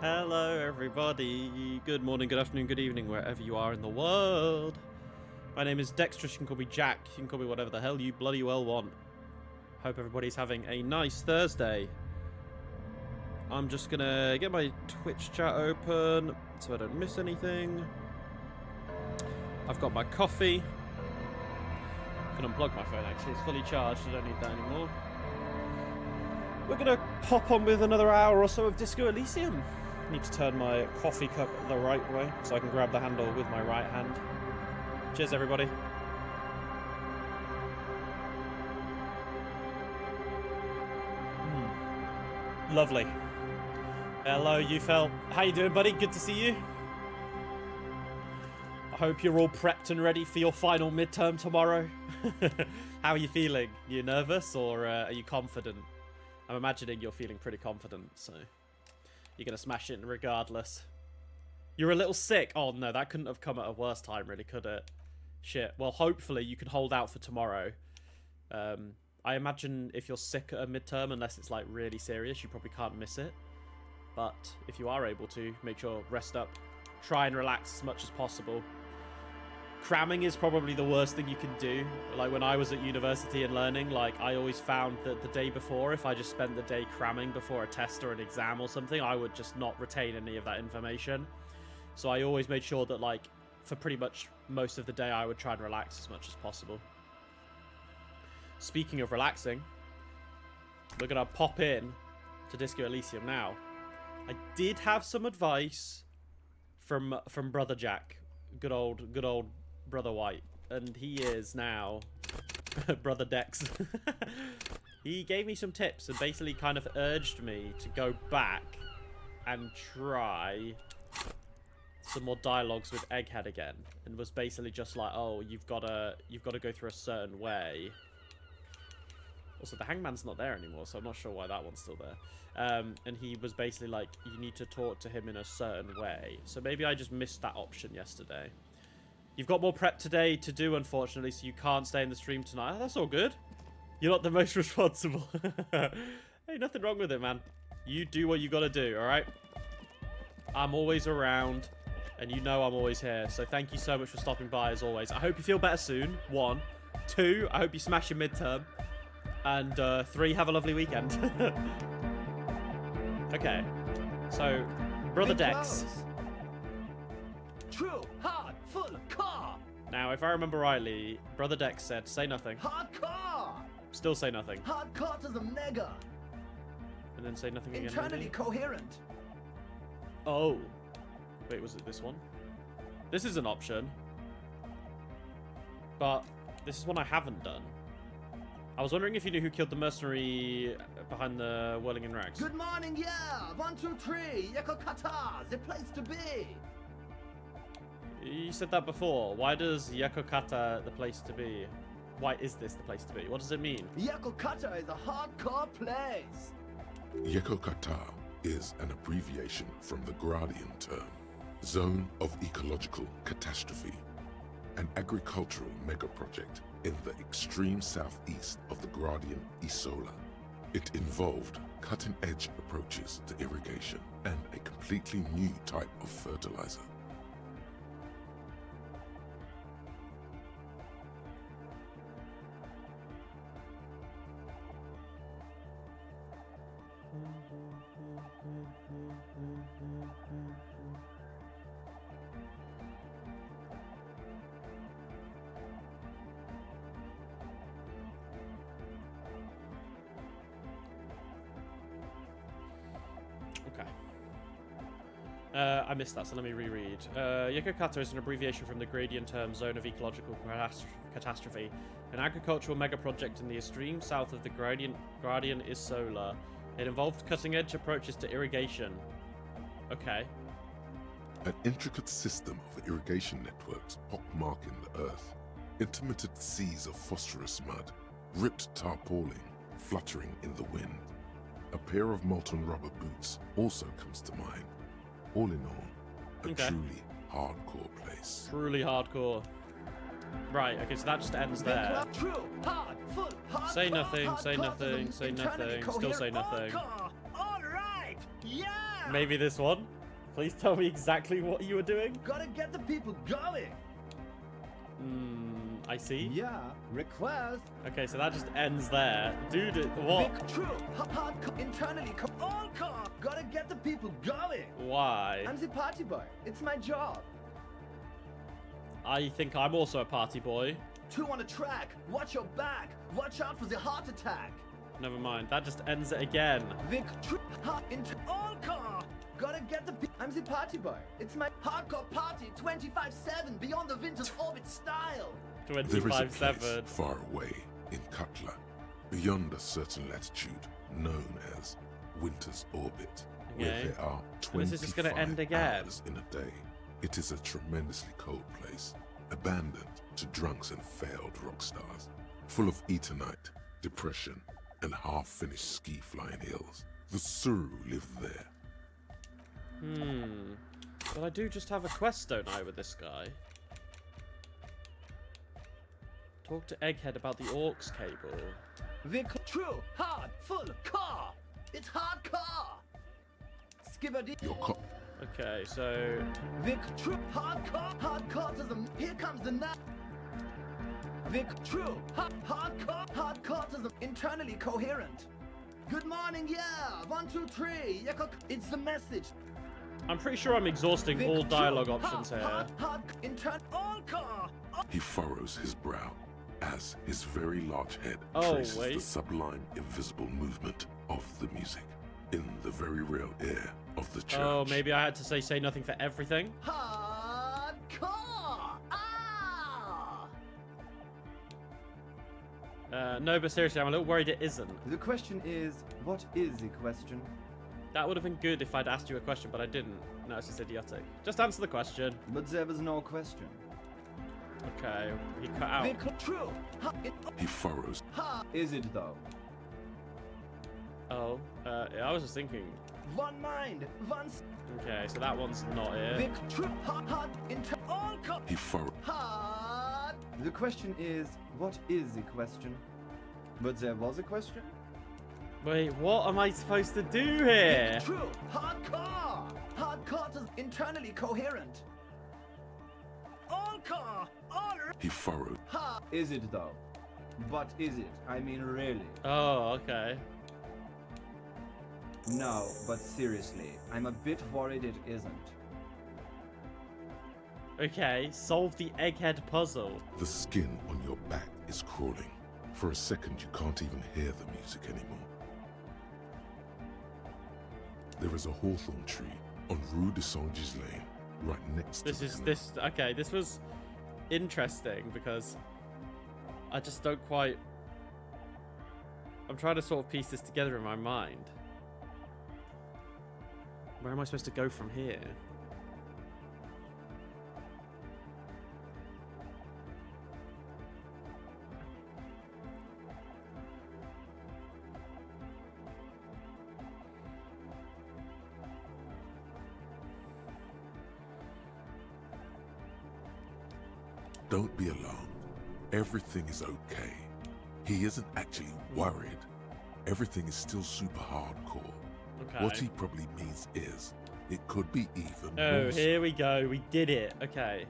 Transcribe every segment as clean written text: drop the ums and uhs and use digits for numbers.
Hello everybody, good morning, good afternoon, good evening, wherever you are in the world. My name is Dexterous, you can call me Jack, you can call me whatever the hell you bloody well want. Hope everybody's having a nice Thursday. I'm just gonna get my Twitch chat open so I don't miss anything. I've got my coffee. I can unplug my phone actually, it's fully charged, I don't need that anymore. We're gonna pop on with another hour or so of Disco Elysium. Need to turn my coffee cup the right way so I can grab the handle with my right hand. Cheers, everybody. Lovely. Hello, Ufel. How you doing, buddy? Good to see you. I hope you're all prepped and ready for your final midterm tomorrow. How are you feeling? You nervous or are you confident? I'm imagining you're feeling pretty confident, so you're going to smash it regardless. You're a little sick. Oh, no, that couldn't have come at a worse time, really, could it? Shit. Well, hopefully you can hold out for tomorrow. I imagine if you're sick at a midterm, unless it's, like, really serious, you probably can't miss it. But if you are able to, make sure rest up. Try and relax as much as possible. Cramming is probably the worst thing you can do. Like, when I was at university and learning, like, I always found that the day before, if I just spent the day cramming before a test or an exam or something, I would just not retain any of that information. So I always made sure that, like, for pretty much most of the day, I would try and relax as much as possible. Speaking of relaxing, we're going to pop in to Disco Elysium now. I did have some advice from Brother Jack. Good old Brother White, and he is now Brother Dex. He gave me some tips and basically kind of urged me to go back and try some more dialogues with Egghead again, and was basically just like, oh, you've got to go through a certain way. Also, the Hangman's not there anymore, so I'm not sure why that one's still there. And he was basically like, you need to talk to him in a certain way. So maybe I just missed that option yesterday. You've got more prep today to do, unfortunately, so you can't stay in the stream tonight. Oh, that's all good. You're not the most responsible. Hey, nothing wrong with it, man. You do what you gotta do, alright? I'm always around, and you know I'm always here. So thank you so much for stopping by, as always. I hope you feel better soon. 1. 2, I hope you smash your midterm. And 3, have a lovely weekend. Okay. So, Brother Dex. True, hard, full, car. Now, if I remember rightly, Brother Dex said, say nothing. Hardcore. Still say nothing. Hardcore to the mega. And then say nothing again. Internally maybe? coherent. Oh. Wait, was it this one? This is an option. But this is one I haven't done. I was wondering if you knew who killed the mercenary behind the whirling in rags. Good morning, yeah. 1, 2, 3. Yakokata, the place to be. You said that before. Why does Yakokata the place to be? Why is this the place to be? What does it mean? Yakokata is a hardcore place. Yakokata is an abbreviation from the Gradian term, Zone of Ecological Catastrophe, an agricultural megaproject in the extreme southeast of the Gradian Isola. It involved cutting-edge approaches to irrigation and a completely new type of fertilizer. Okay. I missed that, so let me reread. Yakokata is an abbreviation from the Gradian term Zone of Ecological Catastrophe, an agricultural megaproject in the extreme south of the Gradian Isola. It involved cutting-edge approaches to irrigation. Okay. An intricate system of irrigation networks pockmarking the earth, intermittent seas of phosphorus mud, ripped tarpaulin fluttering in the wind. A pair of molten rubber boots also comes to mind. All in all, a truly hardcore place. Truly hardcore. Right, okay, so that just ends there. Say nothing, say nothing, say nothing, still say nothing. All right, yeah. Maybe this one? Please tell me exactly what you were doing. Gotta get the people going. I see. Yeah, request. Okay, so that just ends there. Dude, what? Big true. Hard internally. All car. Gotta get the people going. Why? I'm the party boy. It's my job. I think I'm also a party boy. 2 on the track. Watch your back. Watch out for the heart attack. Never mind. That just ends it again. Vic true. All car. Gotta get the I'm the party boy. It's my hardcore party 25/7 beyond the winter's orbit style. There is a 25/7. place far away in Cutler, beyond a certain latitude known as Winter's Orbit, where Okay. there are this is just gonna 25 end again. hours in a day. It is a tremendously cold place, abandoned to drunks and failed rock stars, full of Eternite, depression, and half-finished ski-flying hills. The Suru live there. But I do just have a quest, don't I, with this guy? Talk to Egghead about the Orcs cable. Vic true. Hard. Full car. It's hard car. Skibberdy. Your co- Okay, so... Vic true. Hard car to the. Here comes the nap. Vic true. Hard car to the. Internally coherent. Good morning, yeah. 1, 2, 3. Yeah, it's the message. I'm pretty sure I'm exhausting all dialogue options here. All car. He furrows his brow as his very large head Oh, traces wait. the sublime, invisible movement of the music in the very real air of the church. Oh, maybe I had to say nothing for everything. Hardcore. Ah. No, but seriously, I'm a little worried it isn't. The question is, what is the question? That would have been good if I'd asked you a question, but I didn't. No, it's just idiotic. Just answer the question. But there was no question. Okay, he cut out. True. He furrows. Is it though? Oh, I was just thinking. One mind, one. Okay, so that one's not here. True. Hard. All car. He furrows. Hard. The question is, what is the question? But there was a question? Wait, what am I supposed to do here? True. Hardcore. Hardcore is internally coherent. All car. All. He furrowed. Is it though? But is it? I mean, really? Oh, okay. No, but seriously, I'm a bit worried it isn't. Okay, solve the egghead puzzle. The skin on your back is crawling. For a second, you can't even hear the music anymore. There is a hawthorn tree on Rue de Saint-Gilles Lane, right next to the canal. Okay, this was interesting because I just don't quite... I'm trying to sort of piece this together in my mind. Where am I supposed to go from here? Don't be alarmed. Everything is okay. He isn't actually worried. Everything is still super hardcore. Okay. What he probably means is, it could be even Oh, worse. here we go. We did it. Okay.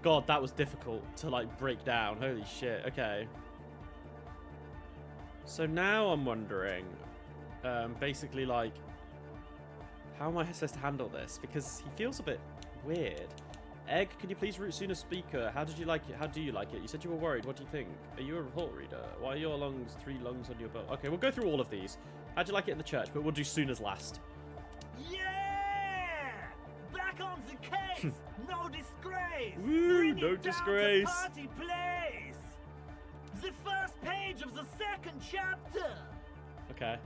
God, that was difficult to, like, break down. Holy shit. Okay. So now I'm wondering, basically, like, how am I supposed to handle this? Because he feels a bit weird. Egg, can you please root Sooner speaker? How did you like it? How do you like it? You said you were worried. What do you think? Are you a report reader? Why are your lungs 3 lungs on your belt? Okay, we'll go through all of these. How'd you like it in the church? But we'll do Sooner's last. Yeah! Back on the case! No disgrace! Woo, Bring no it down disgrace. to party place! The first page of the 2nd chapter! Okay.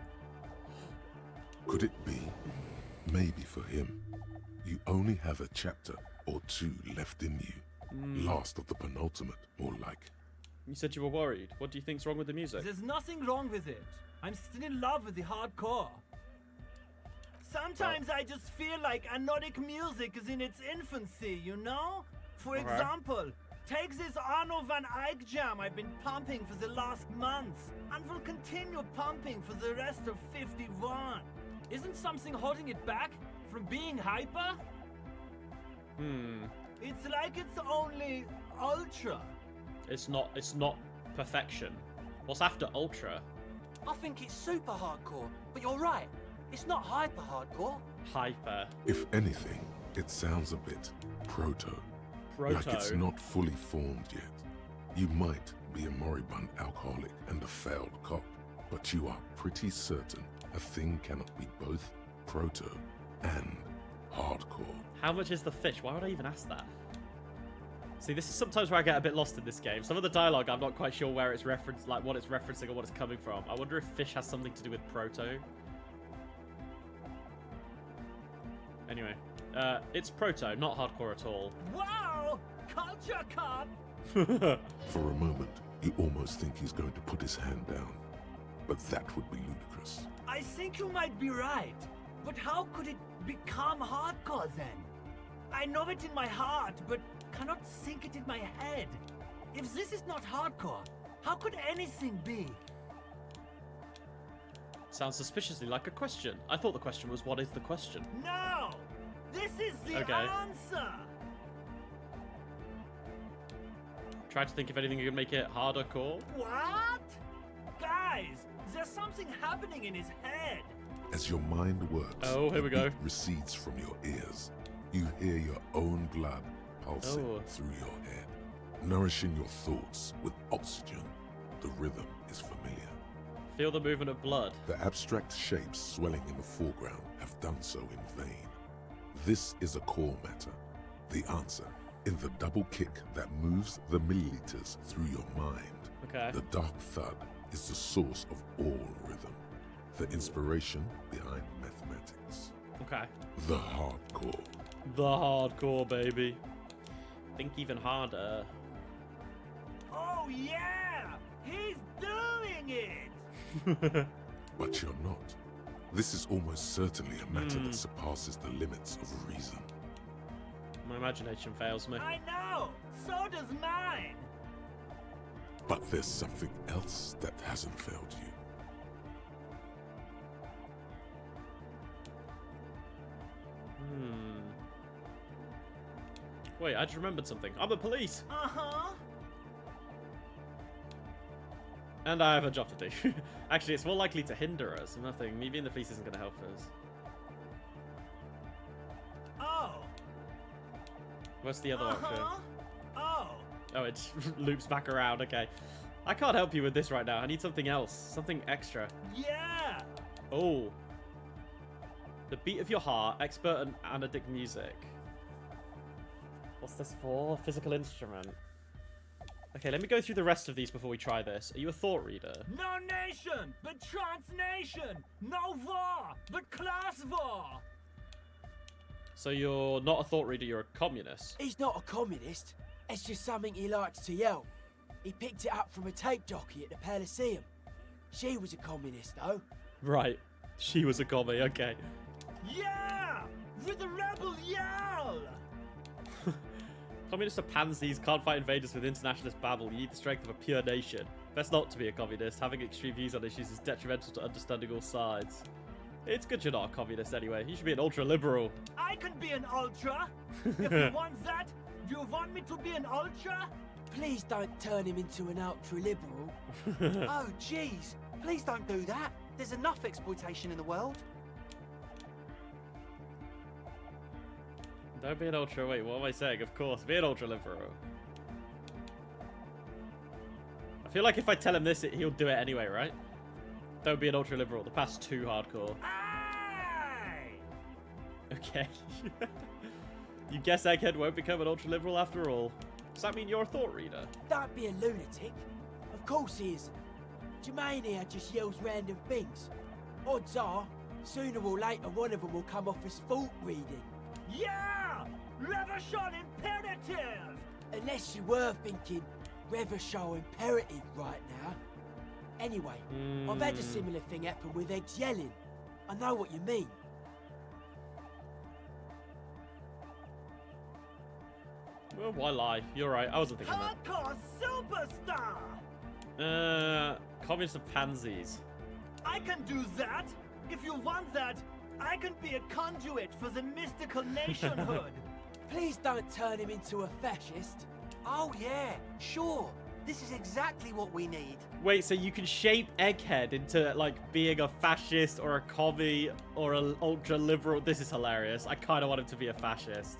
Could it be, maybe for him, you only have a chapter or 2 left in you? Last of the penultimate, more like. You said you were worried. What do you think's wrong with the music? There's nothing wrong with it. I'm still in love with the hardcore. Sometimes I just feel like anodic music is in its infancy, you know? For Okay. example, take this Arno van Eyck jam I've been pumping for the last months, and will continue pumping for the rest of 51. Isn't something holding it back? from being hyper? Hmm. It's like it's only ultra. It's not perfection. What's after ultra? I think it's super hardcore, but you're right. It's not hyper hardcore. Hyper. If anything, it sounds a bit proto. Like it's Proto. not fully formed yet. You might be a moribund alcoholic and a failed cop, but you are pretty certain a thing cannot be both proto and hardcore. How much is the fish? Why would I even ask that? See, this is sometimes where I get a bit lost in this game. Some of the dialogue, I'm not quite sure where it's referenced, like what it's referencing or what it's coming from. I wonder if fish has something to do with proto. Anyway, it's proto, not hardcore at all. Wow! Culture cop! For a moment, you almost think he's going to put his hand down, but that would be ludicrous. I think you might be right. But how could it become hardcore then? I know it in my heart, but cannot think it in my head. If this is not hardcore, how could anything be? Sounds suspiciously like a question. I thought the question was, what is the question? No! This is the Okay. answer! Try to think if anything could make it harder core. What? Guys, there's something happening in his head. As your mind works, Oh, here we the go. beat recedes from your ears. You hear your own blood pulsing Oh. through your head, nourishing your thoughts with oxygen. The rhythm is familiar. Feel the movement of blood. The abstract shapes swelling in the foreground have done so in vain. This is a core matter. The answer in the double kick that moves the milliliters through your mind. Okay. The dark thud is the source of all rhythm, the inspiration behind mathematics. Okay. The hardcore. The hardcore, baby. Think even harder. Oh yeah! He's doing it! But you're not. This is almost certainly a matter that surpasses the limits of reason. My imagination fails me. I know! So does mine! But there's something else that hasn't failed you. Wait, I just remembered something. I'm the police! Uh-huh! And I have a job to do. Actually, it's more likely to hinder us. Nothing. Me being the police isn't going to help us. Oh! Where's the other option? Uh-huh! Oh! Oh, it loops back around. Okay. I can't help you with this right now. I need something else. Something extra. Yeah! Oh. The beat of your heart. Expert and anodic music. What's this for? Physical instrument. Okay, let me go through the rest of these before we try this. Are you a thought reader? No nation, but transnation! No war, but class war! So you're not a thought reader, you're a communist. He's not a communist. It's just something he likes to yell. He picked it up from a tape jockey at the Elysium. She was a communist, though. Right. She was a commie, okay. Yeah! With a rebel yell! Communists are pansies, can't fight invaders with internationalist babble. You need the strength of a pure nation. Best not to be a communist. Having extreme views on issues is detrimental to understanding all sides. It's good you're not a communist anyway. You should be an ultra-liberal. I can be an ultra! If you want that, do you want me to be an ultra? Please don't turn him into an ultra-liberal. Oh, jeez. Please don't do that. There's enough exploitation in the world. Don't be an ultra. Wait, what am I saying? Of course, be an ultra-liberal. I feel like if I tell him this, he'll do it anyway, right? Don't be an ultra-liberal. The past's too hardcore. Aye! Okay. You guess Egghead won't become an ultra-liberal after all. Does that mean you're a thought reader? Don't be a lunatic. Of course he isn't. Jermaine here just yells random things. Odds are, sooner or later one of them will come off as thought reading. Yeah! Revolution imperative! Unless you were thinking Revolution imperative right now. Anyway, I've had a similar thing happen with Eggs yelling. I know what you mean. Well, why lie? You're right. I wasn't thinking that. Hardcore superstar! Communists are pansies. I can do that! If you want that, I can be a conduit for the mystical nationhood. Please don't turn him into a fascist. Oh yeah, sure. This is exactly what we need. Wait, so you can shape Egghead into, like, being a fascist or a commie or an ultra-liberal? This is hilarious. I kind of want him to be a fascist.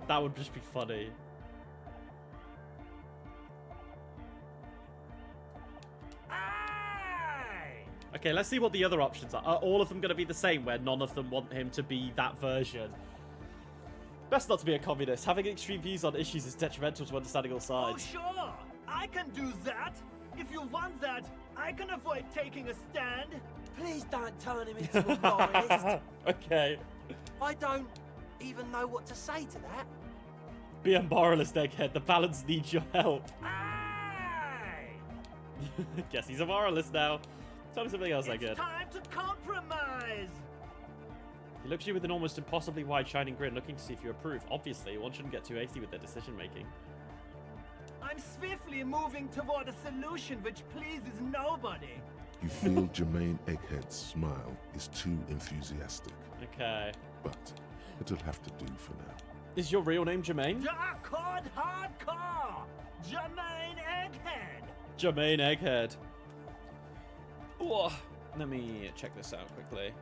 That would just be funny. Aye! Okay, let's see what the other options are. Are all of them going to be the same, where none of them want him to be that version? Best not to be a communist. Having extreme views on issues is detrimental to understanding all Oh, sides. sure. I can do that. If you want that, I can avoid taking a stand. Please don't turn him into a moralist. Okay. I don't even know what to say to that. Be a moralist, Egghead. The balance needs your help. Aye! Guess he's a moralist now. Tell me something else, It's Egghead. time to compromise. He looks at you with an almost impossibly wide shining grin, looking to see if you approve. Obviously, one shouldn't get too hasty with their decision making. I'm swiftly moving toward a solution which pleases nobody. You feel Jermaine Egghead's smile is too enthusiastic, Okay. but it'll have to do for now. Is your real name Jermaine? Dark Hardcore! Jermaine Egghead! Jermaine Egghead. Ooh, let me check this out quickly.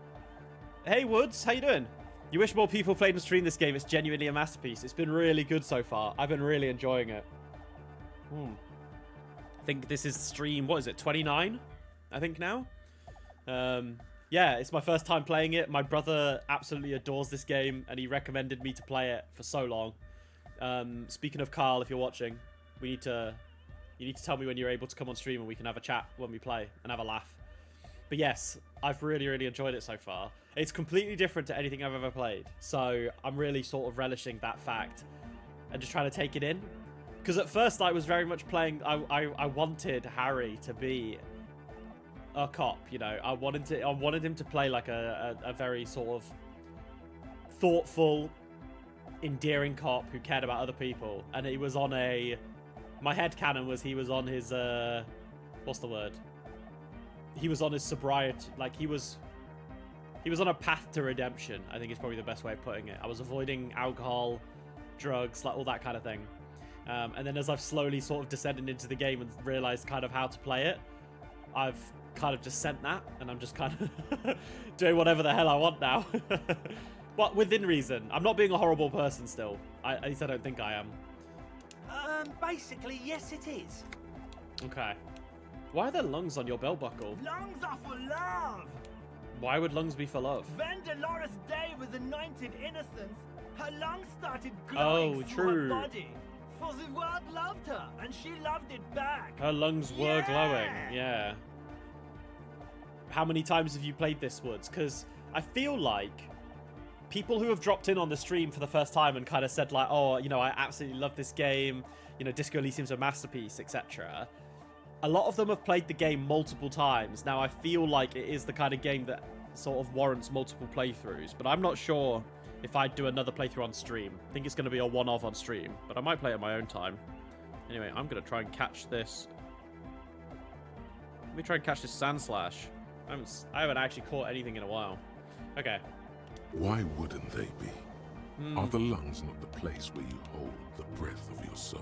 Hey Woods, how you doing? You wish more people played and streamed this game. It's genuinely a masterpiece. It's been really good so far. I've been really enjoying it. I think this is stream, what is it, 29? I think now? Yeah, it's my first time playing it. My brother absolutely adores this game, and he recommended me to play it for so long. Speaking of Carl, if you're watching, you need to tell me when you're able to come on stream and we can have a chat when we play and have a laugh. But yes, I've really, really enjoyed it so far. It's completely different to anything I've ever played, so I'm really sort of relishing that fact and just trying to take it in. Because at first I was very much playing, I wanted Harry to be a cop, you know. I wanted him to play like a very sort of thoughtful, endearing cop who cared about other people. And he was on my headcanon was he was on his, what's the word? He was on his sobriety, like he was on a path to redemption, I think is probably the best way of putting it. I was avoiding alcohol, drugs, like all that kind of thing. And then as I've slowly sort of descended into the game and realized kind of how to play it, I've kind of just sent that, and I'm just kind of doing whatever the hell I want now. But within reason. I'm not being a horrible person still. At least I don't think I am. Basically, yes it is. Okay. Why are there lungs on your belt buckle? Lungs are for love. Why would lungs be for love? When Dolores Day was anointed innocence, her lungs started glowing through true. her body. For the world loved her, and she loved it back. Her lungs were glowing, yeah. How many times have you played this, Woods? Because I feel like people who have dropped in on the stream for the first time and kind of said like, oh, you know, I absolutely love this game, you know, Disco Elysium's a masterpiece, etc. A lot of them have played the game multiple times. Now, I feel like it is the kind of game that sort of warrants multiple playthroughs, but I'm not sure if I'd do another playthrough on stream. I think it's going to be a one-off on stream, but I might play it at my own time. Anyway, I'm going to try and catch this. Let me try and catch this Sand Slash. I haven't actually caught anything in a while. Okay. Why wouldn't they be? Are the lungs not the place where you hold the breath of your soul?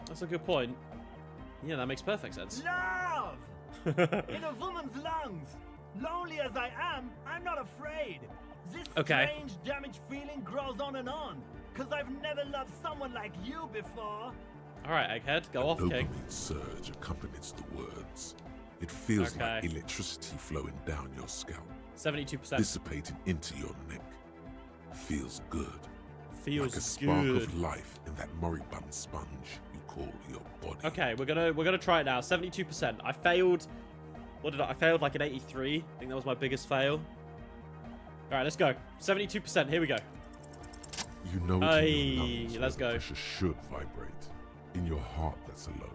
That's a good point. Yeah, that makes perfect sense. Love! In a woman's lungs. Lonely as I am, I'm not afraid. This strange, damaged feeling grows on and on. Because I've never loved someone like you before. Alright, Egghead, go off, Dopamine King. surge accompanies the words. It feels like electricity flowing down your scalp, 72%. dissipating into your neck. Feels good. Feels like a spark good. of life in that moribund sponge you call your body. Okay, we're gonna try it now. 72%. I failed. I failed like an 83. I think that was my biggest fail. All right, let's go. 72%. Here we go. You know it's in your Hey, lungs let's where go. the pressure should vibrate. In your heart that's alone.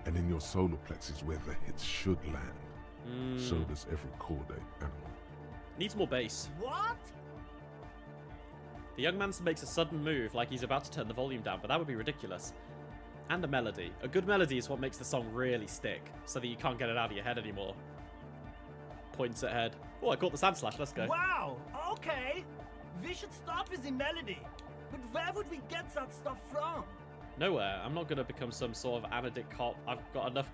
And in your solar plexus where the hits should land. So does every caudate animal. Needs more bass. What? The young man makes a sudden move like he's about to turn the volume down, but that would be ridiculous. And a melody. A good melody is what makes the song really stick, so that you can't get it out of your head anymore. points at head. Oh, I caught the sand slash. Let's go. Wow, okay. We should start with the melody. But where would we get that stuff from? Nowhere. I'm not going to become some sort of anodic cop. I've got enough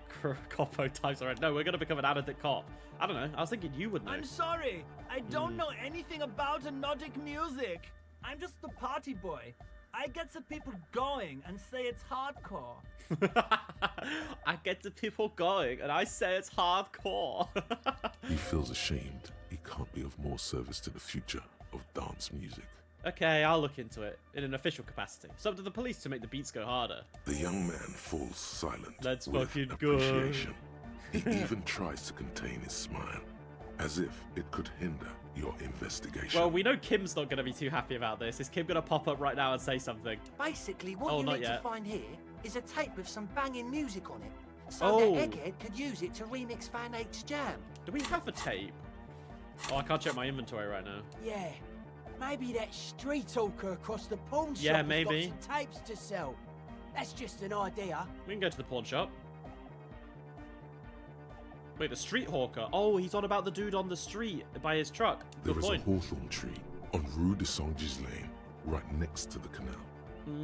copo types already. No, we're going to become an anodic cop. I don't know. I was thinking you would know. I'm sorry. I don't know anything about anodic music. I'm just the party boy. I get the people going and say it's hardcore. I get the people going and I say it's hardcore. He feels ashamed he can't be of more service to the future of dance music. Okay, I'll look into it in an official capacity. It's up to the police to make the beats go harder. The young man falls silent Let's with fucking go. appreciation. He even tries to contain his smile, as if it could hinder your investigation. Well, we know Kim's not going to be too happy about this. Is Kim going to pop up right now and say something? Basically, what Oh, you not need yet. to find here is a tape with some banging music on it, so Oh. that Egghead could use it to remix Fan 8's jam. Do we have a tape? Oh, I can't check my inventory right now. Yeah, maybe that street hawker across the pawn shop Yeah, has maybe. got some tapes to sell. That's just an idea. We can go to the pawn shop. Wait, the street hawker. Oh, he's on about the dude on the street by his truck. Good There is point. a hawthorn tree on Rue de Saint-Gilles Lane, right next to the canal.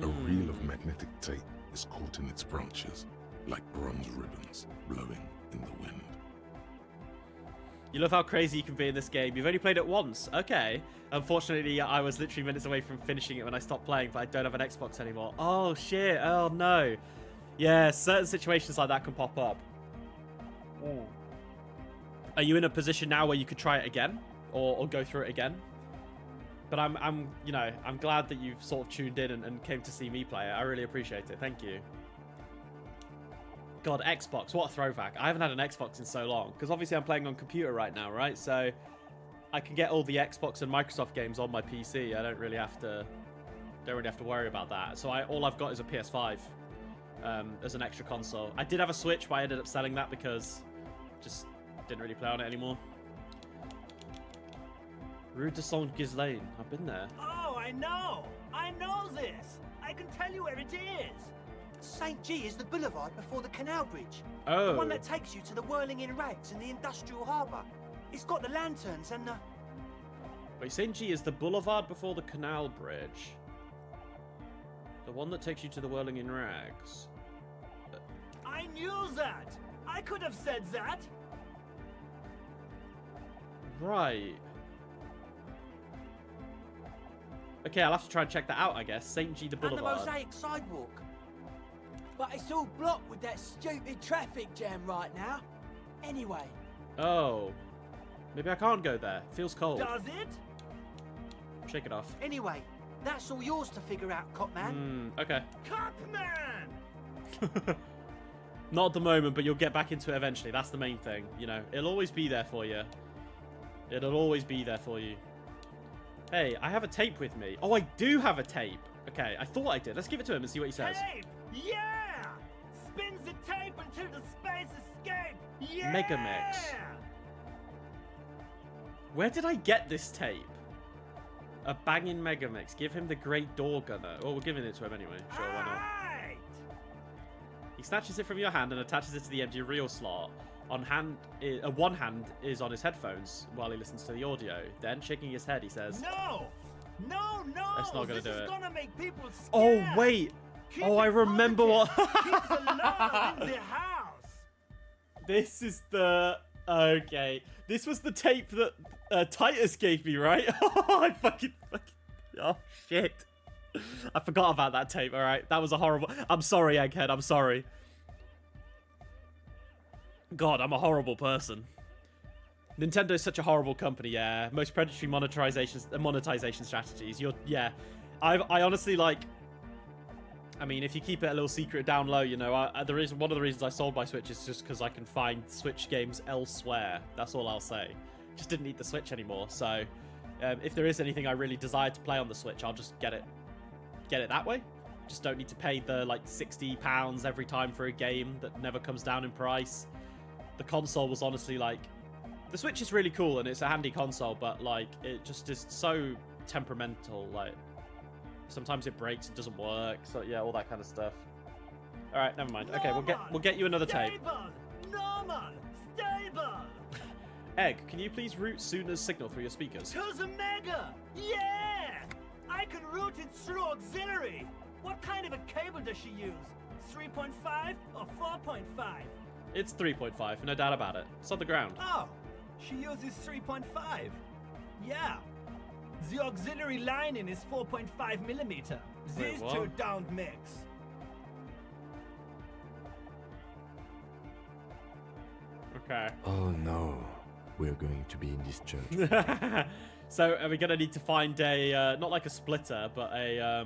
A reel of magnetic tape is caught in its branches, like bronze ribbons blowing in the wind. You love how crazy you can be in this game. You've only played it once. Okay. Unfortunately, I was literally minutes away from finishing it when I stopped playing, but I don't have an Xbox anymore. Oh, shit. Oh, no. Yeah, certain situations like that can pop up. Are you in a position now where you could try it again? Or go through it again? But I'm glad that you've sort of tuned in and came to see me play it. I really appreciate it. Thank you. God, Xbox, what a throwback. I haven't had an Xbox in so long. Because obviously I'm playing on computer right now, right? So I can get all the Xbox and Microsoft games on my PC. I don't really have to worry about that. So all I've got is a PS5 as an extra console. I did have a Switch, but I ended up selling that because just didn't really play on it anymore. Rue de Saint-Gilles Lane. I've been there. Oh, I know this. I can tell you where it is. St. G is the boulevard before the canal bridge. Oh. The one that takes you to the whirling in rags in the industrial harbour. It's got the lanterns and the... Wait, St. G is the boulevard before the canal bridge. The one that takes you to the whirling in rags. I knew that. I could have said that. Right. Okay, I'll have to try and check that out, I guess. St. G the and the boulevard. mosaic sidewalk. But it's all blocked with that stupid traffic jam right now. Anyway, Oh. Maybe I can't go there. Feels cold. Does it? Shake it off. anyway, that's all yours to figure out, cop man. Okay. Copman! Not at the moment, but you'll get back into it eventually. That's the main thing. You know, it'll always be there for you. It'll always be there for you. Hey, I have a tape with me. Oh, I do have a tape. Okay, I thought I did. Let's give it to him and see what he says. Tape! Yeah! Spins the tape until the space escape! Yeah! Megamix. Where did I get this tape? A banging Megamix. Give him the great door gunner. Oh, we're giving it to him anyway. Sure, why not? Right. He snatches it from your hand and attaches it to the empty reel slot. One hand is on his headphones while he listens to the audio. Then, shaking his head, he says, No! No, no! That's not gonna this do is it. gonna make people scared! "Oh wait! Keep Oh, I it remember positive. what." Keep the love in the house! This is the okay. This was the tape that Titus gave me, right? I fucking. Oh shit! I forgot about that tape. All right, that was a horrible. I'm sorry, Egghead. I'm sorry. God, I'm a horrible person. Nintendo is such a horrible company. Yeah, most predatory monetization strategies. I honestly like. I mean, if you keep it a little secret down low, you know, one of the reasons I sold my Switch is just because I can find Switch games elsewhere. That's all I'll say. Just didn't need the Switch anymore. So, if there is anything I really desire to play on the Switch, I'll just get it that way. Just don't need to pay the like £60 every time for a game that never comes down in price. The console was honestly like, the Switch is really cool and it's a handy console, but like it just is so temperamental. Like sometimes it breaks, it doesn't work. So yeah, all that kind of stuff. All right, never mind. Okay, we'll get you another tape. Stable! Normal! Stable! Egg, can you please route Suna's signal through your speakers? To the Mega! Yeah! I can route it through auxiliary. What kind of a cable does she use? 3.5 or 4.5? It's 3.5, no doubt about it. It's on the ground. Oh, she uses 3.5. Yeah. The auxiliary lining is 4.5 millimeter. Wait, These what? two don't mix. Okay. Oh no, we're going to be in this church. So are we gonna need to find a not like a splitter, but a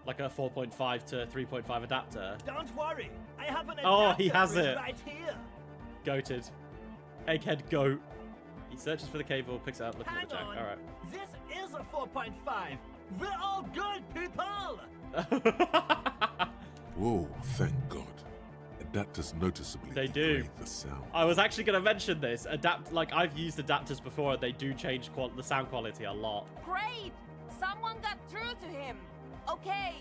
like a 4.5 to 3.5 adapter? Don't worry, I have an adapter Oh, he has it. right here. Goated. Egghead goat. He searches for the cable, picks it up, looking Hang at the jack. on. Alright. This is a 4.5. We're all good people. Whoa, thank God. Adapters noticeably They do. degrade the sound. I was actually going to mention this. Like I've used adapters before. They do change the sound quality a lot. Great! Someone got through to him. Okay,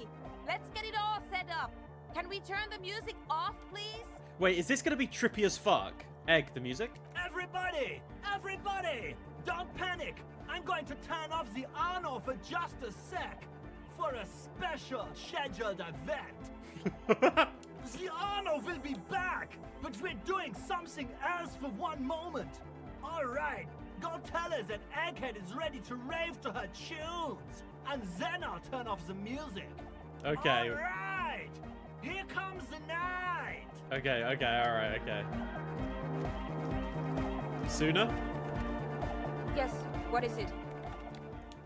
let's get it all set up. Can we turn the music off, please? Wait, is this going to be trippy as fuck? Egg, the music? Everybody, everybody, don't panic. I'm going to turn off the on for just a sec for a special scheduled event. The Arno will be back, but we're doing something else for one moment. All right, go tell her that Egghead is ready to rave to her tunes, and then I'll turn off the music. Okay. All right, here comes the night. Okay, alright, okay. Sooner? Yes, what is it?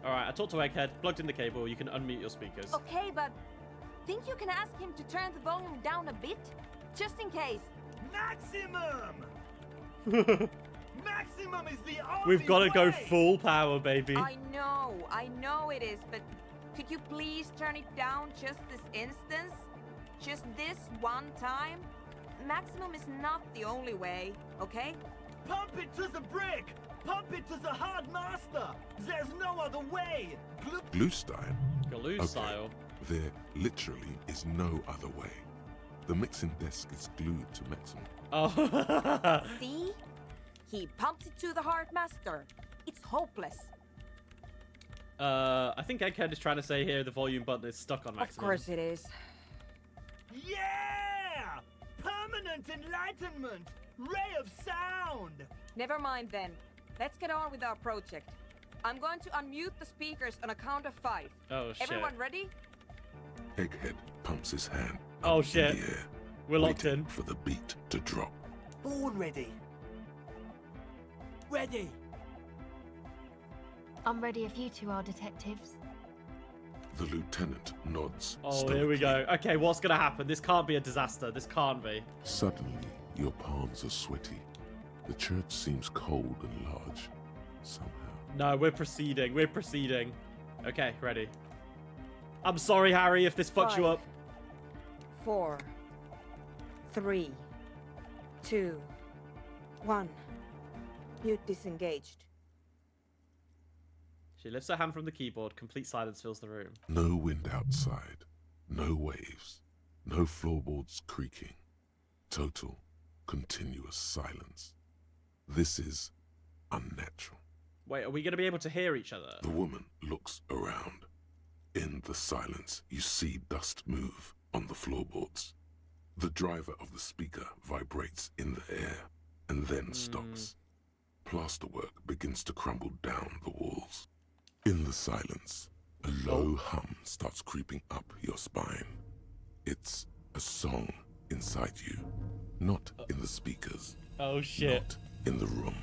Alright, I talked to Egghead, plugged in the cable, you can unmute your speakers. Okay, but think you can ask him to turn the volume down a bit? Just in case. Maximum! Maximum is the only We've got to go way. full power, baby. I know it is, but could you please turn it down just this instance? Just this one time? Maximum is not the only way, okay? Pump it to the brick! Pump it to the hard master! There's no other way! Glue style? Galoo Okay. style. There literally is no other way. The mixing desk is glued to maximum. Oh. See? He pumps it to the hard master. It's hopeless. I think Egghead is trying to say here the volume button is stuck on maximum. Of course it is. Yeah! Permanent enlightenment! Ray of sound! Never mind then. Let's get on with our project. I'm going to unmute the speakers on a count of 5. Oh, shit. Everyone ready? Egghead pumps his hand Oh, up shit. in the air, We're locked waiting in. for the beat to drop. Born ready. Ready. I'm ready if you two are detectives. The lieutenant nods. Oh, here we stoically. go. Okay, what's going to happen? This can't be a disaster. This can't be. Suddenly, your palms are sweaty. The church seems cold and large, somehow. No, we're proceeding. We're proceeding. Okay, ready. I'm sorry, Harry, if this fucks you 5, up. 4, 3, 2, 1. Mute disengaged. She lifts her hand from the keyboard. Complete silence fills the room. No wind outside, no waves, no floorboards creaking. Total, continuous silence. This is unnatural. Wait, are we going to be able to hear each other? The woman looks around. In the silence, you see dust move on the floorboards. The driver of the speaker vibrates in the air and then stops. Plasterwork begins to crumble down the walls. In the silence, a low hum starts creeping up your spine. It's a song inside you, not in the speakers, Oh, shit. not in the room.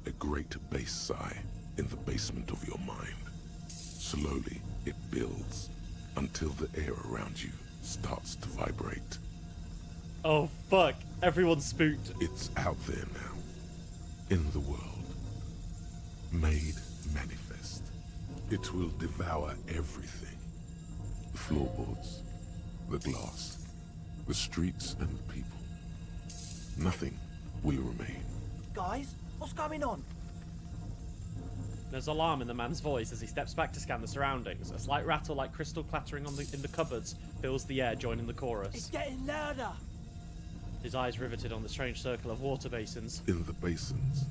A great bass sigh in the basement of your mind. Slowly, it builds until the air around you starts to vibrate. Oh, fuck. Everyone's spooked. It's out there now, in the world, made manifest. It will devour everything. The floorboards, the glass, the streets and the people. Nothing will remain. Guys, what's going on? There's alarm in the man's voice as he steps back to scan the surroundings. A slight rattle like crystal clattering in the cupboards fills the air, joining the It's chorus. getting louder. His eyes riveted on the strange circle of water basins. In the basins,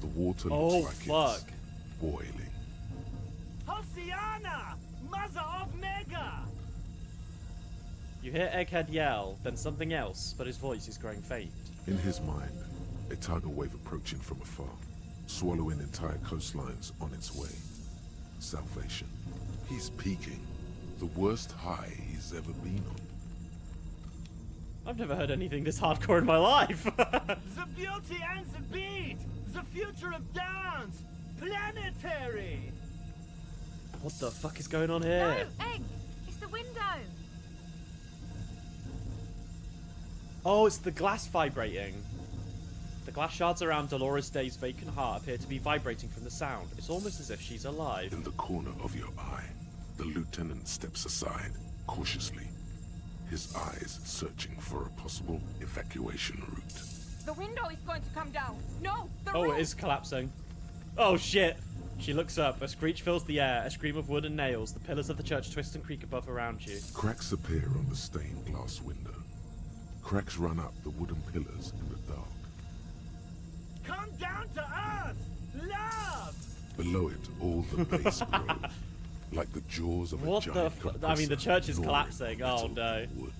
the water Oh, looks like fuck. it's boiling. Hosiana! Mother of Mega! You hear Egghead yell, then something else, but his voice is growing faint. In his mind, a tidal wave approaching from afar, swallowing entire coastlines on its way. Salvation. He's peaking. The worst high he's ever been on. I've never heard anything this hardcore in my life. The beauty and the beat! The future of dance! Planetary! What the fuck is going on here? No, Egg! It's the window! Oh, it's the glass vibrating. The glass shards around Dolores Day's vacant heart appear to be vibrating from the sound. It's almost as if she's alive. In the corner of your eye, the lieutenant steps aside, cautiously, his eyes searching for a possible evacuation route. The window is going to come down. No, the Oh, roof. it is collapsing. Oh, shit. She looks up. A screech fills the air. A scream of wood and nails. The pillars of the church twist and creak above around you. Cracks appear on the stained glass window. Cracks run up the wooden pillars in the dark. Come down to us! Love! Below it, all the base grows, like the jaws of What a the giant fu- I mean, the church is gnawing collapsing. Oh, metal no. Wood.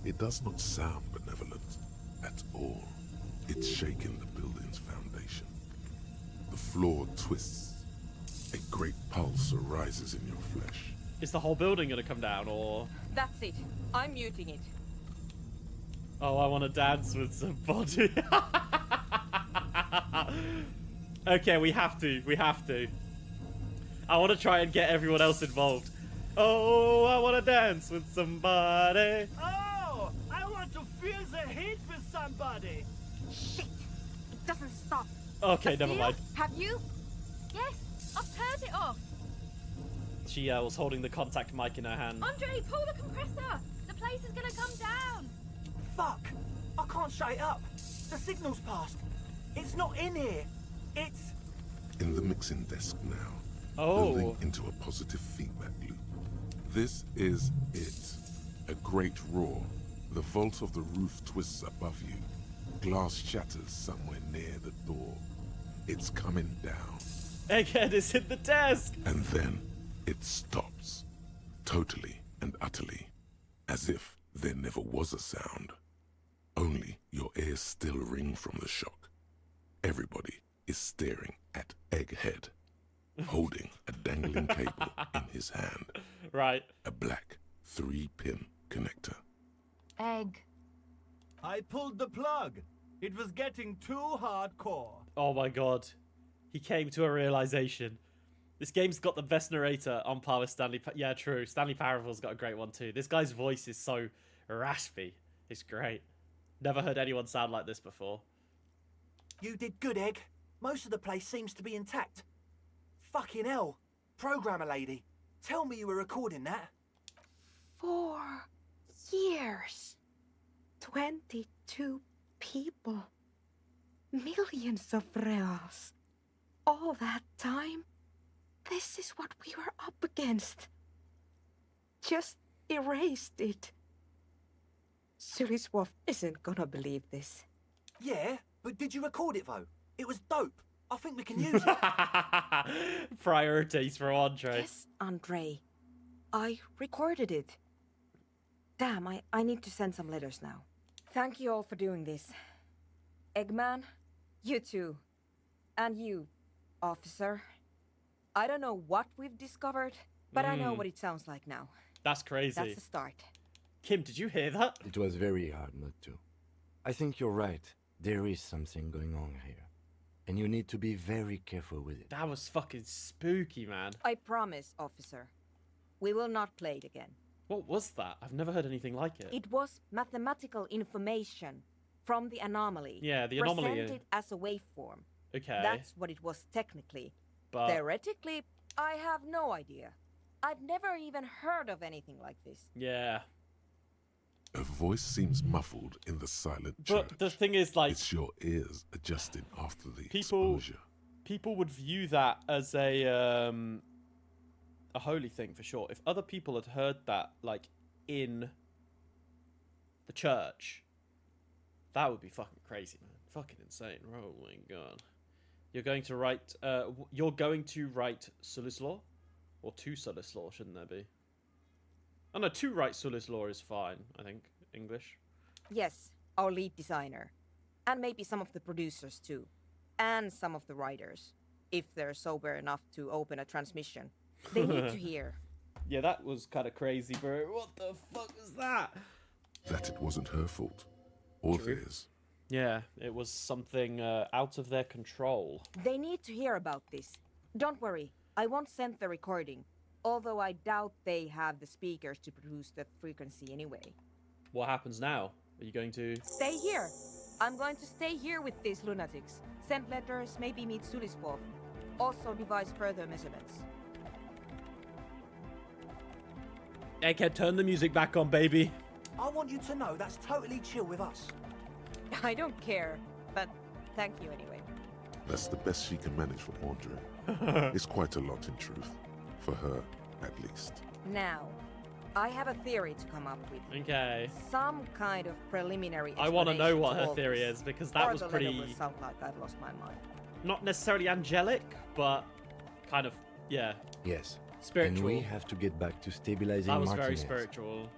It does not sound benevolent at all. It's shaking the building's foundation. The floor twists. A great pulse arises in your flesh. Is the whole building going to come down, or... That's it. I'm muting it. Oh, I want to dance with somebody. Okay, we have to. We have to. I want to try and get everyone else involved. Oh, I want to dance with somebody. Oh! I want to feel the heat with somebody! Shit! It doesn't stop. Okay, never Cecile, mind. Have you? Yes, I've turned it off! She was holding the contact mic in her hand. Andre, pull the compressor! The place is gonna come down! Fuck! I can't shut it up. The signal's passed. It's not in here. It's... In the mixing desk now, Oh. building into a positive feedback loop. This is it. A great roar. The vault of the roof twists above you. Glass shatters somewhere near the door. It's coming down. Egghead is in the desk. And then it stops. Totally and utterly. As if there never was a sound. Only your ears still ring from the shock. Everybody is staring at Egghead, holding a dangling cable in his hand. Right. A black 3-pin connector. Egg. I pulled the plug. It was getting too hardcore. Oh my god. He came to a realization. This game's got the best narrator on par with Stanley... yeah, true. Stanley Parable's got a great one too. This guy's voice is so raspy. It's great. Never heard anyone sound like this before. You did good, Egg. Most of the place seems to be intact. Fucking hell. Programmer lady, tell me you were recording that. 4 years. 22 people. Millions of reals. All that time? This is what we were up against. Just erased it. Suliswolf isn't gonna believe this. Yeah, but did you record it though? It was dope. I think we can use it. Priorities for Andre. Yes, Andre. I recorded it. Damn, I need to send some letters now. Thank you all for doing this. Eggman, you too. And you, officer. I don't know what we've discovered, but I know what it sounds like now. That's crazy. That's a start. Kim, did you hear that? It was very hard not to. I think you're right. There is something going on here. And you need to be very careful with it. That was fucking spooky, man. I promise, officer. We will not play it again. What was that? I've never heard anything like it. It was mathematical information from the anomaly. Yeah, the anomaly. Presented as a waveform. Okay. That's what it was technically. But Theoretically, I have no idea. I've never even heard of anything like this. yeah. A voice seems muffled in the silent church. But the thing is, like, It's your ears adjusting after the People- exposure. people would view that as a holy thing for sure. If other people had heard that, like, in the church, That would be fucking crazy, man. Fucking insane. Oh my god. You're going to write Sulis Law? Or two Sulis Law, shouldn't there be? Oh no, to write Sulis Law is fine, I think. English. Yes, our lead designer. And maybe some of the producers too. And some of the writers. If they're sober enough to open a transmission. They need to hear. Yeah, that was kind of crazy, bro. What the fuck was that? That it wasn't her fault. Or True. theirs. Yeah, it was something out of their control. They need to hear about this. Don't worry, I won't send the recording. Although I doubt they have the speakers to produce the frequency anyway. What happens now? Are you going to... Stay here. I'm going to stay here with these lunatics. Send letters, maybe meet Sulispov. Also devise further measurements. Egghead, turn the music back on, baby. I want you to know that's totally chill with us. I don't care, but thank you anyway. That's the best she can manage for Andre. It's quite a lot in truth. For her, at least. Now, I have a theory to come up with. Okay. Some kind of preliminary I want to know explanation what to her all theory this. is, because that Or was the letter pretty... will sound like I've lost my mind. Not necessarily angelic, but kind of, yeah, Yes. spiritual. And we have to get back to stabilizing That was very Martinez, spiritual.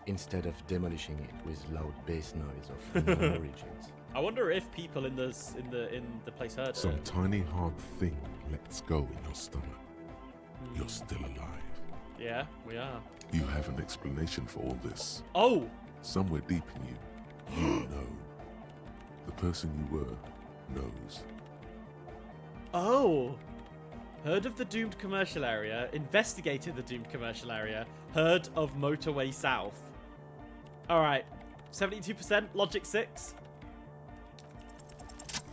instead of demolishing it with loud bass noise of unknown origins. I wonder if people in the place heard Some it. tiny hard thing lets go in your stomach. You're still alive. Yeah, we are. You have an explanation for all this. Oh! Somewhere deep in you, you know. The person you were knows. Oh! Heard of the doomed commercial area, investigated the doomed commercial area, heard of Motorway South. Alright, 72%, Logic 6.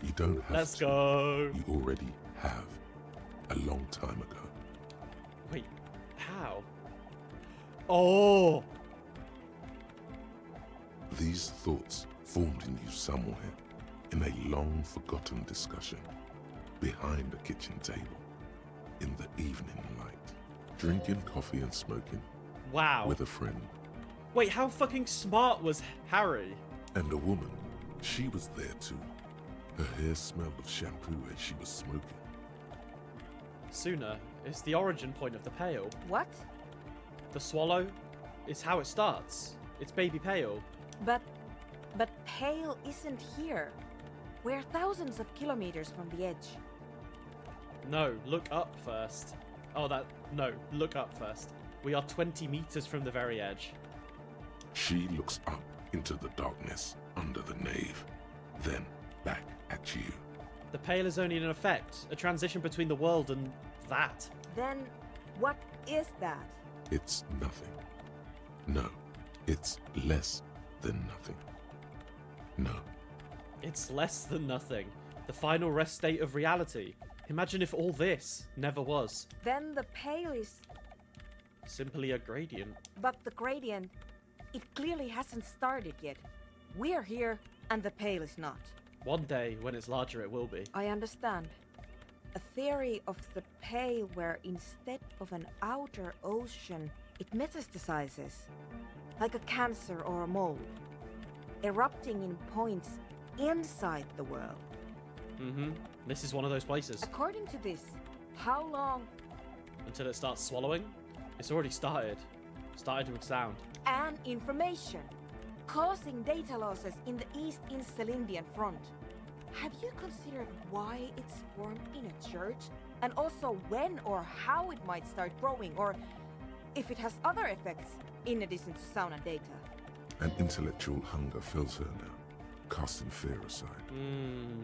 You don't have Let's to. go. You already have. A long time ago. Wait, how? Oh! These thoughts formed in you somewhere, in a long-forgotten discussion, behind a kitchen table, in the evening light, drinking coffee and smoking, Wow. with a friend, Wait, how fucking smart was Harry? and a woman. She was there too. Her hair smelled of shampoo as she was smoking. Sooner is the origin point of the Pale. What? The swallow is how it starts. It's baby Pale. But Pale isn't here. We're thousands of kilometers from the edge. No, look up first. No, look up first. We are 20 meters from the very edge. She looks up into the darkness under the nave, then back at you. The Pale is only an effect, a transition between the world and that. Then what is that? It's nothing. No, it's less than nothing. No, It's less than nothing. The final rest state of reality. Imagine if all this never was. Then the Pale is... Simply a gradient. But the gradient, it clearly hasn't started yet. We're here, and the Pale is not. One day, when it's larger, it will be. I understand. A theory of the Pale where instead of an outer ocean, it metastasizes. Like a cancer or a mold. Erupting in points inside the world. Mm-hmm. This is one of those places. According to this, how long Until it starts swallowing. It's already started. Started with sound. and information, causing data losses in the East Insulindian front. Have you considered why it's formed in a church? And also when or how it might start growing, or if it has other effects in addition to sound and data? an intellectual hunger fills her now, casting fear aside.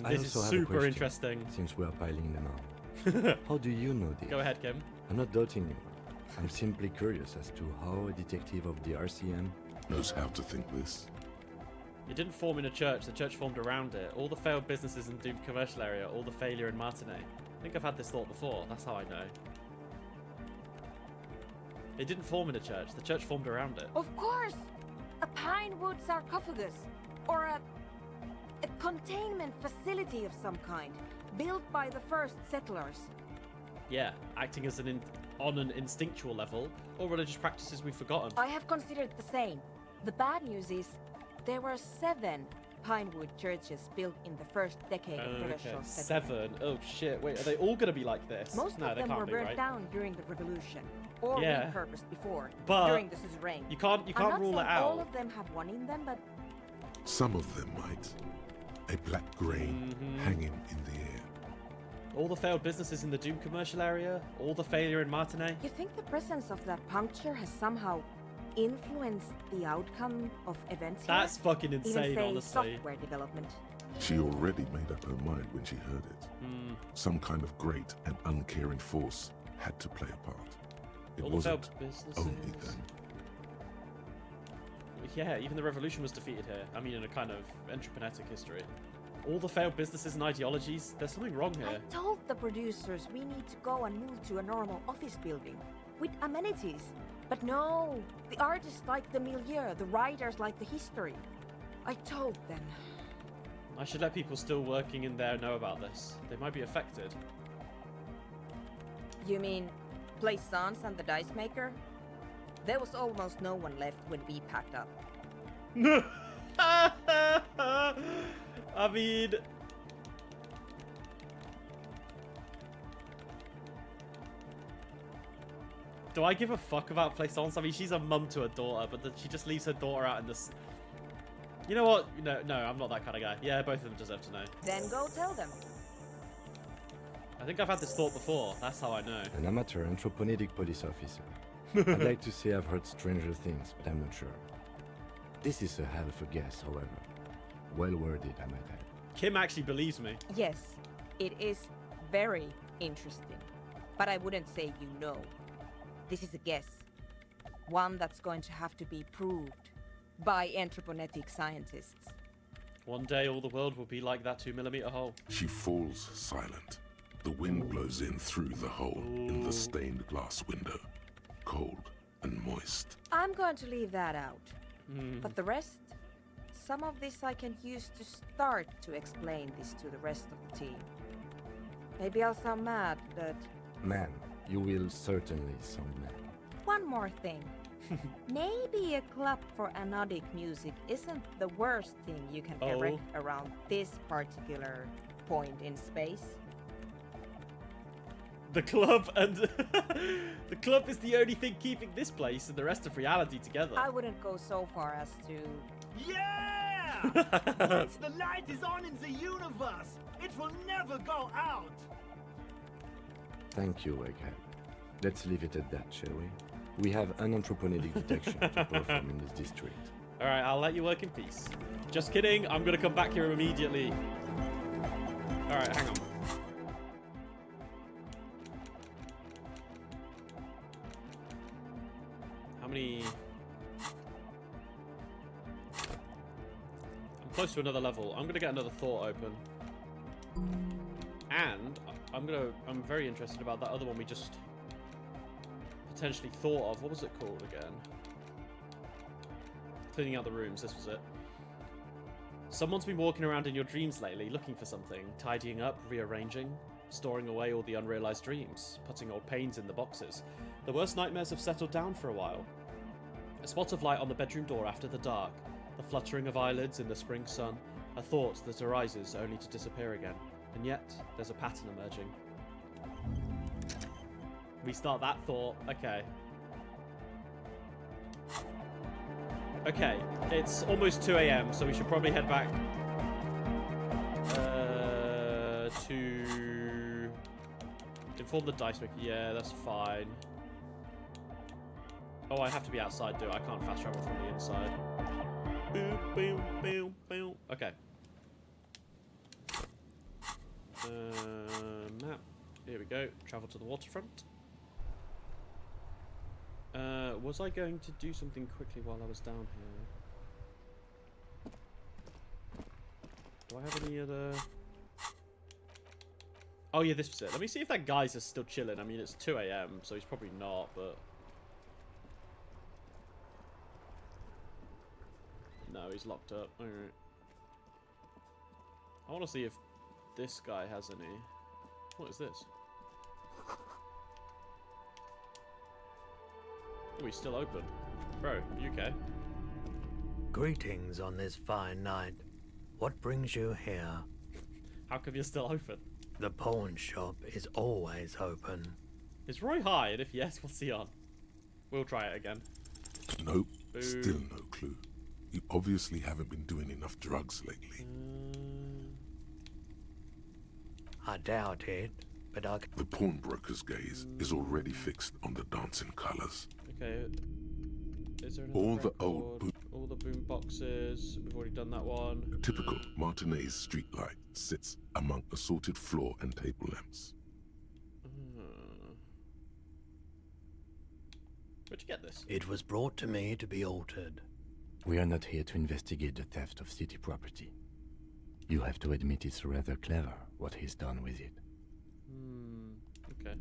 I This is also have a super question, interesting. Since we are piling them on. How do you know this? Go ahead, Kim. I'm not doubting you. I'm simply curious as to how a detective of the RCM... Knows how to think this. It didn't form in a church, the church formed around it. All the failed businesses in doomed commercial area, all the failure in Martinet. I think I've had this thought before, that's how I know. It didn't form in a church, the church formed around it. Of course! A pine wood sarcophagus, or a containment facility of some kind, built by the first settlers. Yeah, acting as on an instinctual level, or religious practices we've forgotten. I have considered the same. The bad news is, There were 7 pinewood churches built in the first decade of British Okay, settlement. 7. Oh shit! Wait, are they all gonna be like this? Most no, of they them can't were be, burnt right? down during the Revolution, or Yeah. repurposed before, But during the suzerain. You can't I'm not rule it saying all out. of them have one in them, but Some of them might. A black grain hanging in the air. All the failed businesses in the Doom commercial area, all the failure in Martinet. you think the presence of that puncture has somehow influenced the outcome of events here? That's fucking Even insane, say honestly. software development. She already made up her mind when she heard it. Some kind of great and uncaring force had to play a part. It All the failed wasn't businesses. only them. Yeah, even the revolution was defeated here. I mean, in a kind of entrepreneuric history. All the failed businesses and ideologies. There's something wrong I here. told the producers we need to go and move to a normal office building with amenities. But no, the artists like the milieu, the writers like the history. I told them. I should let people still working in there know about this. They might be affected. You mean Plaisance and the dice maker? There was almost no one left when we packed up. I mean, do I give a fuck about Plaisance? I mean, she's a mum to a daughter, but she just leaves her daughter out in this. You know what? No, I'm not that kind of guy. Yeah, both of them deserve to know. Then go tell them. I think I've had this thought before. That's how I know. An amateur anthropomedic police officer. I'd like to say I've heard stranger things, but I'm not sure. This is a hell of a guess, however. Well worded, I might add. Kim actually believes me. Yes, it is very interesting. But I wouldn't say you know. This is a guess. One that's going to have to be proved by anthroponetic scientists. One day all the world will be like that 2mm hole. She falls silent. The wind blows in through the hole in the stained glass window. Cold and moist. I'm going to leave that out. But the rest, some of this I can use to start to explain this to the rest of the team. Maybe I'll sound mad, but Man, you will certainly sound mad. one more thing. Maybe a club for anodic music isn't the worst thing you can erect around this particular point in space. The club and the club is the only thing keeping this place and the rest of reality together. I wouldn't go so far as to... Yeah! Once the light is on in the universe, it will never go out! Thank you, Egghead. Let's leave it at that, shall we? We have an anthropomedic detection to perform in this district. Alright, I'll let you work in peace. Just kidding, I'm gonna come back here immediately. Alright, hang on. How many... I'm close to another level. I'm gonna get another thought open. And I'm very interested about that other one we just potentially thought of. What was it called again? Cleaning out the rooms, this was it. Someone's been walking around in your dreams lately, looking for something, tidying up, rearranging, storing away all the unrealized dreams, putting old pains in the boxes. The worst nightmares have settled down for a while. A spot of light on the bedroom door after the dark, the fluttering of eyelids in the spring sun, a thought that arises only to disappear again. And yet, there's a pattern emerging. Restart that thought. Okay. Okay, it's almost 2 AM, so we should probably head back to inform the dice maker. Yeah, that's fine. Oh, I have to be outside, do I? I can't fast travel from the inside. Boom, boom, boom, boom. Okay. Map. Here we go. Travel to the waterfront. Was I going to do something quickly while I was down here? Do I have any other... Oh yeah, this was it. Let me see if that guy's is still chilling. I mean, it's 2 AM, so he's probably not, but... No, he's locked up. Alright. I want to see if this guy has any... What is this? Oh, he's still open. Bro, you okay? Greetings on this fine night. What brings you here? How come you're still open? The pawn shop is always open. Is Roy high? And if yes, what's he on? We'll try it again. Nope, Boo. still no clue. You obviously haven't been doing enough drugs lately. I doubt it, but I... The pawnbroker's gaze is already fixed on the dancing colors. Okay. Is there All another the old record? All the boom boxes. We've already done that one. A typical Martinez streetlight sits among assorted floor and table lamps. Where'd you get this? It was brought to me to be altered. We are not here to investigate the theft of city property. You have to admit it's rather clever what he's done with it. Okay.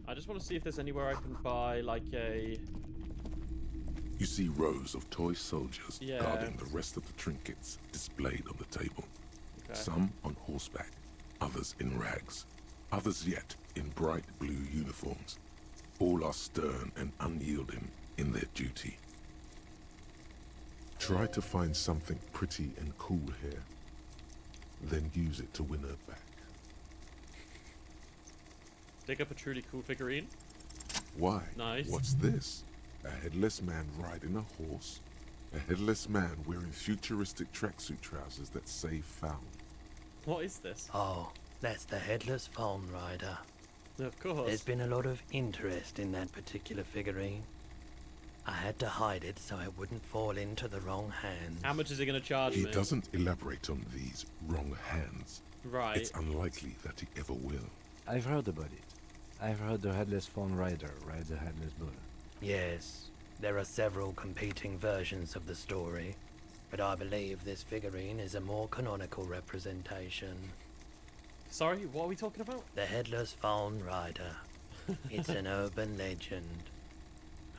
I just want to see if there's anywhere I can buy, like, a... You see rows of toy soldiers Yeah. guarding the rest of the trinkets displayed on the table. Okay. Some on horseback, others in rags, others yet in bright blue uniforms. All are stern and unyielding in their duty. Try to find something pretty and cool here, then use it to win her back. Dig up a truly cool figurine. Why? Nice. What's this? A headless man riding a horse? A headless man wearing futuristic tracksuit trousers that say found. What is this? Oh, that's the headless phone rider. Of course. There's been a lot of interest in that particular figurine. I had to hide it so it wouldn't fall into the wrong hands. How much is he going to charge He me? doesn't elaborate on these wrong hands. Right. It's unlikely that he ever will. I've heard about it. I've heard the headless phone rider rides a headless bull. Yes, there are several competing versions of the story, but I believe this figurine is a more canonical representation. Sorry, what are we talking about? The Headless Phone Rider. It's an urban legend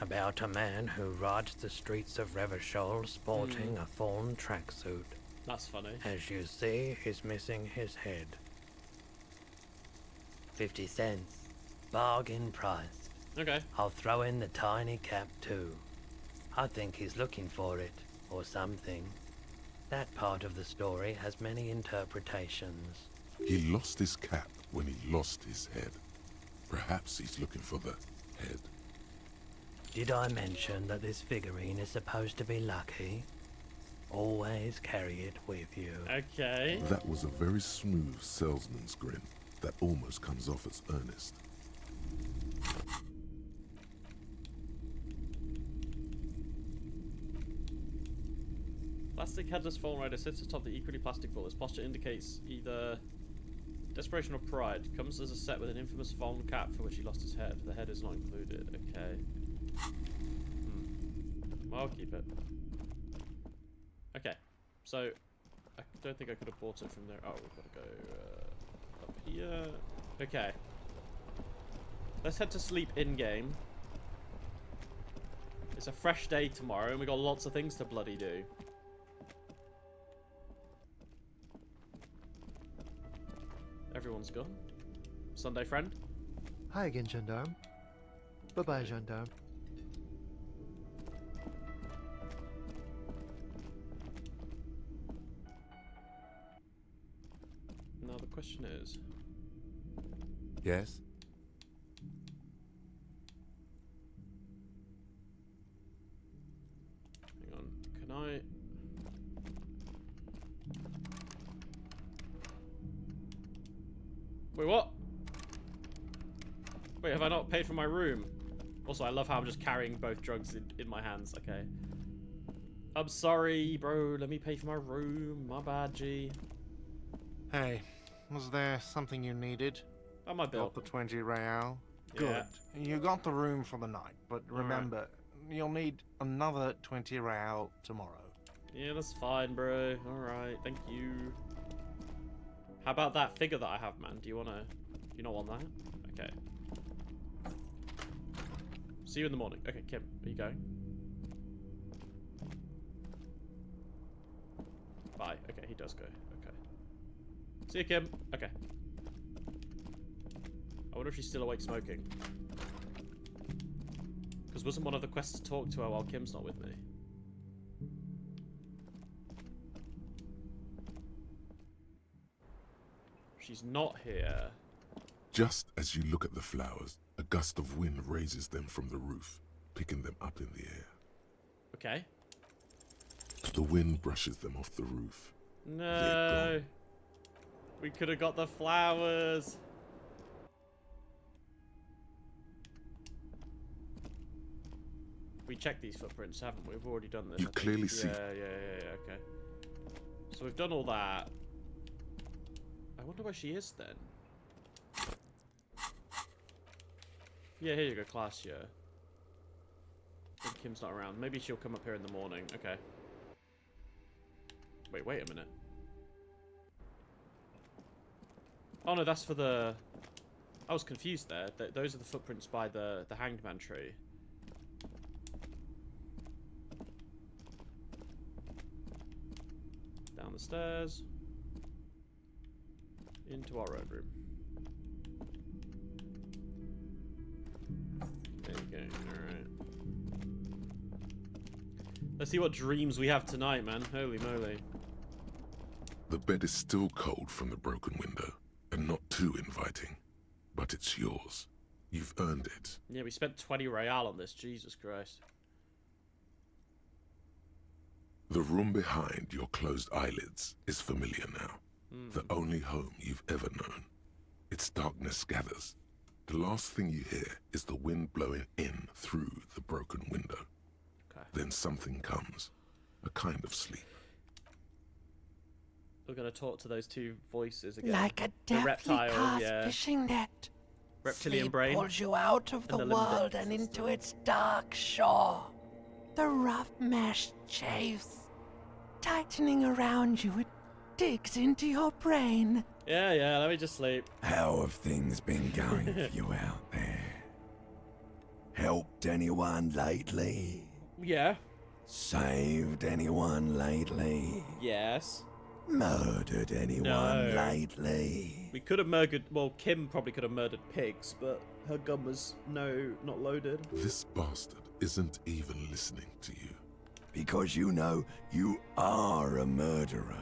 about a man who rides the streets of Revachol sporting a fawn tracksuit. That's funny. As you see, he's missing his head. 50 cents. Bargain price. Okay. I'll throw in the tiny cap too. I think he's looking for it, or something. That part of the story has many interpretations. He lost his cap when he lost his head. Perhaps he's looking for the head. Did I mention that this figurine is supposed to be lucky? Always carry it with you. Okay. That was a very smooth salesman's grin that almost comes off as earnest. Plastic headless phone rider sits atop the equally plastic bull. His posture indicates either desperation or pride. Comes as a set with an infamous phone cap for which he lost his head. The head is not included. Okay. Well, I'll keep it. Okay. So, I don't think I could have bought it from there. Oh, we've got to go up here. Okay. Let's head to sleep in-game. It's a fresh day tomorrow, and we got lots of things to bloody do. Everyone's gone. Sunday friend? Hi again, Gendarme. Bye-bye, Gendarme. Now the question is... Yes? Hang on. Can I... Wait, what? Wait, have I not paid for my room? Also, I love how I'm just carrying both drugs in my hands. Okay. I'm sorry, bro. Let me pay for my room. My bad, G. Hey, was there something you needed? Oh, my bill. Got the 20 real. Yeah. Good. You got the room for the night, but remember, you'll need another 20 real tomorrow. Yeah, that's fine, bro. Alright, thank you. How about that figure that I have, man? Do you want to... You not want that? Okay. See you in the morning. Okay, Kim, are you going? Bye. Okay, he does go. Okay. See you, Kim. Okay. I wonder if she's still awake smoking. Because wasn't one of the quests to talk to her while Kim's not with me? not here. Just as you look at the flowers, a gust of wind raises them from the roof, picking them up in the air. Okay. The wind brushes them off the roof. No. We could have got the flowers. We checked these footprints, haven't we? We've already done this. You clearly see. Yeah, okay. So we've done all that. I wonder where she is then. Yeah, here you go, class, yeah. I think Kim's not around. Maybe she'll come up here in the morning. Okay. Wait a minute. Oh no, that's for the... I was confused there. Those are the footprints by the hanged man tree. Down the stairs. Into our red room. There you go. Alright. Let's see what dreams we have tonight, man. Holy moly. The bed is still cold from the broken window, and not too inviting. But it's yours. You've earned it. Yeah, we spent 20 real on this. Jesus Christ. The room behind your closed eyelids is familiar now. The only home you've ever known. Its darkness gathers. The last thing you hear is the wind blowing in through the broken window. Okay. Then something comes. A kind of sleep. We're gonna talk to those two voices again. Like a the deftly reptile, cast yeah. fishing net. Reptilian Sleep brain. pulls you out of the world and into its dark shore. The rough mesh chafes. Tightening around you, it digs into your brain. Yeah, let me just sleep. How have things been going for you out there? Helped anyone lately? Yeah. Saved anyone lately? Yes. Murdered anyone lately? We could have murdered... Well, Kim probably could have murdered pigs, but her gun was not loaded. This bastard isn't even listening to you. Because you know you are a murderer.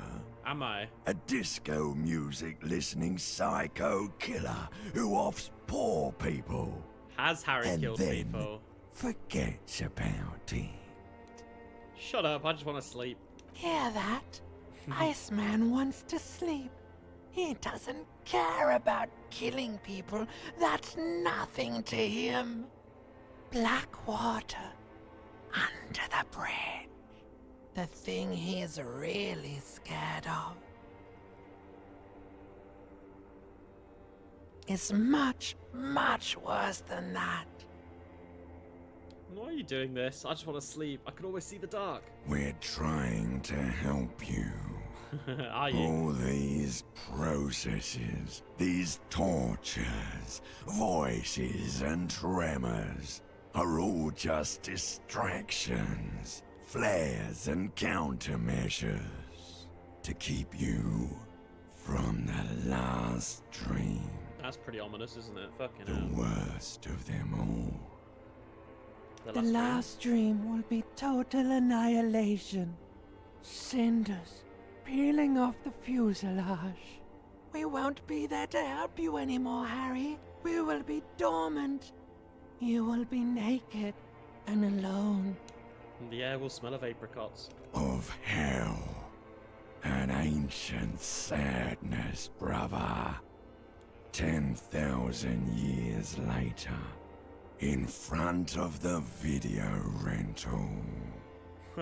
Am I? A disco music listening psycho killer who offs poor people. Has Harry and killed then people? Forgets about it. Shut up, I just want to sleep. Hear that? Iceman wants to sleep. He doesn't care about killing people. That's nothing to him. Black water under the bridge. The thing he's really scared of is much, much worse than that. Why are you doing this? I just want to sleep. I can always see the dark. We're trying to help you. Are you? All these processes, these tortures, voices and tremors are all just distractions, flares and countermeasures to keep you from the last dream. That's pretty ominous, isn't it? Fucking The hell. worst of them all. The last dream will be total annihilation. Cinders peeling off the fuselage. We won't be there to help you anymore, Harry. We will be dormant. You will be naked and alone. The air will smell of apricots. Of hell. An ancient sadness, brother. 10,000 years later. In front of the video rental.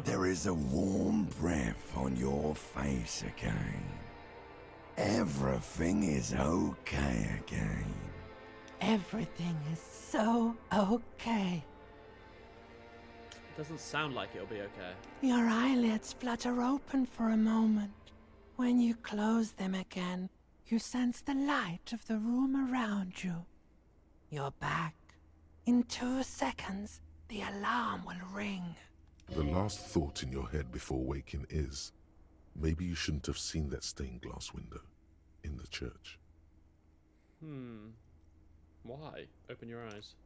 There is a warm breath on your face again. Everything is okay again. Everything is so okay. It doesn't sound like it'll be okay. Your eyelids flutter open for a moment. When you close them again, you sense the light of the room around you. You're back. In 2 seconds, the alarm will ring. The last thought in your head before waking is, maybe you shouldn't have seen that stained glass window in the church. Why? Open your eyes.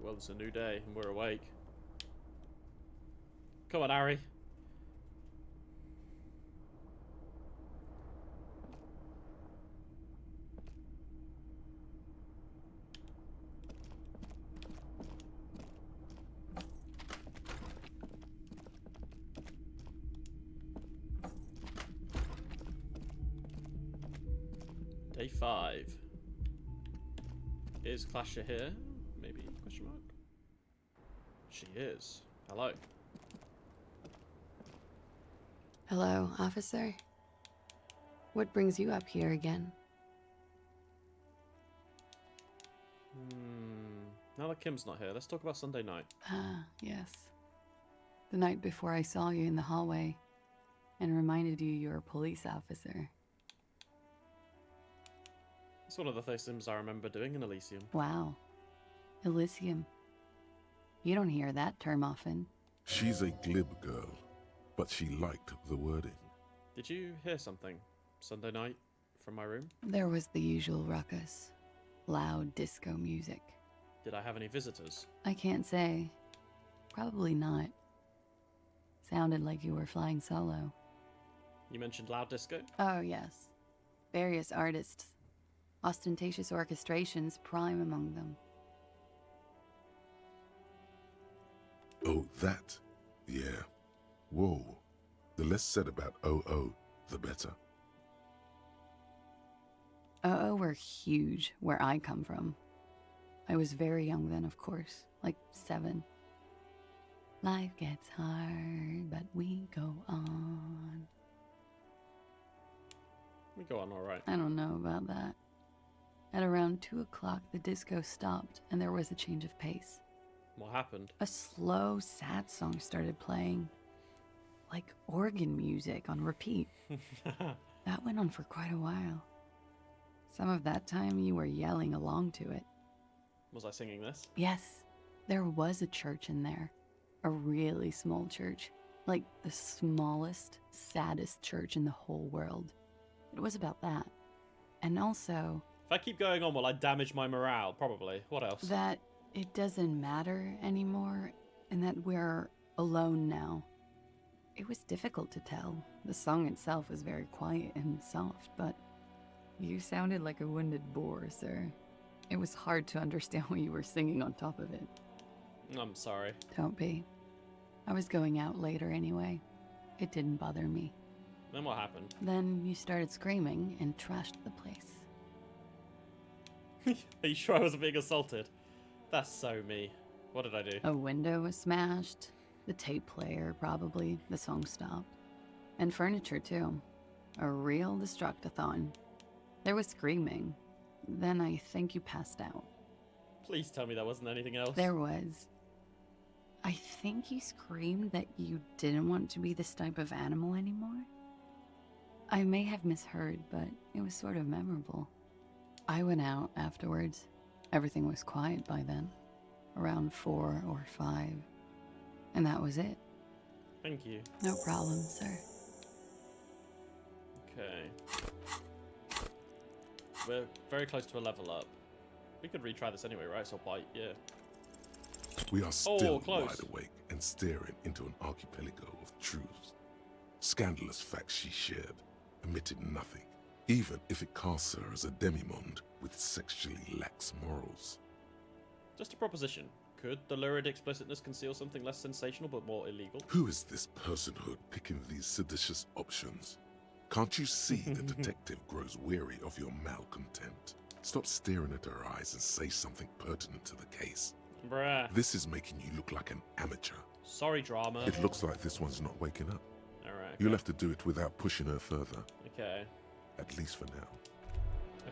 Well, it's a new day and we're awake. Come on, Harry. Day 5. Is Clasher here? Maybe? Question mark? She is. Hello. Hello, officer. What brings you up here again? Now that Kim's not here, let's talk about Sunday night. Ah, yes. The night before I saw you in the hallway and reminded you you're a police officer. It's one of the first things I remember doing in Elysium. Wow. Elysium. You don't hear that term often. She's a glib girl, but she liked the wording. Did you hear something Sunday night from my room? There was the usual ruckus. Loud disco music. Did I have any visitors? I can't say. Probably not. Sounded like you were flying solo. You mentioned loud disco? Oh, yes. Various artists. Ostentatious orchestrations prime among them. Oh, that? Yeah. Whoa. The less said about OO, the better. OO were huge where I come from. I was very young then, of course, like 7. Life gets hard, but we go on. We go on alright. I don't know about that. At around 2 o'clock, the disco stopped and there was a change of pace. What happened? A slow, sad song started playing. Like organ music on repeat. That went on for quite a while. Some of that time you were yelling along to it. Was I singing this? Yes, there was a church in there. A really small church. Like the smallest, saddest church in the whole world. It was about that. And also... If I keep going on, will I damage my morale? Probably. What else? That it doesn't matter anymore, and that we're alone now. It was difficult to tell. The song itself was very quiet and soft, but you sounded like a wounded boar, sir. It was hard to understand what you were singing on top of it. I'm sorry. Don't be. I was going out later anyway. It didn't bother me. Then what happened? Then you started screaming and trashed the place. Are you sure I wasn't being assaulted? That's so me. What did I do? A window was smashed. The tape player, probably. The song stopped. And furniture, too. A real destructathon. There was screaming. Then I think you passed out. Please tell me there wasn't anything else. There was. I think you screamed that you didn't want to be this type of animal anymore. I may have misheard, but it was sort of memorable. I went out afterwards. Everything was quiet by then. Around 4 or 5. And that was it. Thank you. No problem, sir. Okay. We're very close to a level up. We could retry this anyway, right? So bite, yeah. We are still close. wide awake and staring into an archipelago of truths. Scandalous facts she shared, omitted nothing, even if it casts her as a demimonde with sexually lax morals. Just a proposition. Could the lurid explicitness conceal something less sensational but more illegal? Who is this personhood picking these seditious options? Can't you see the detective grows weary of your malcontent? Stop staring at her eyes and say something pertinent to the case. Bruh. This is making you look like an amateur. Sorry, drama. It looks like this one's not waking up. Alright. Okay. You'll have to do it without pushing her further. Okay. At least for now.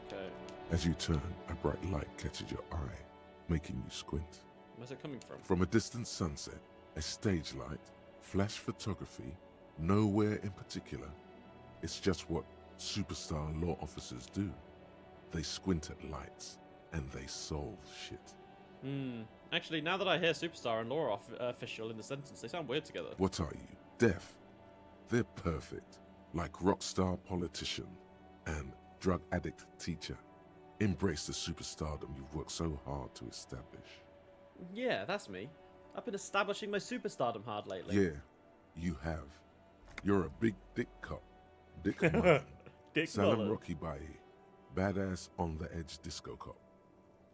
Okay. As you turn, a bright light catches your eye, making you squint. Where's it coming from? From a distant sunset, a stage light, flash photography, nowhere in particular. It's just what superstar law officers do. They squint at lights, and they solve shit. Actually, now that I hear superstar and law official in the sentence, they sound weird together. What are you, deaf? They're perfect, like rock star politician and drug addict teacher. Embrace the superstardom you've worked so hard to establish. Yeah, that's me. I've been establishing my superstardom hard lately. Yeah, you have. You're a big dick cop. Dick Mullen. Dick Salam Mullen. Rocky Baye. Badass on the edge disco cop.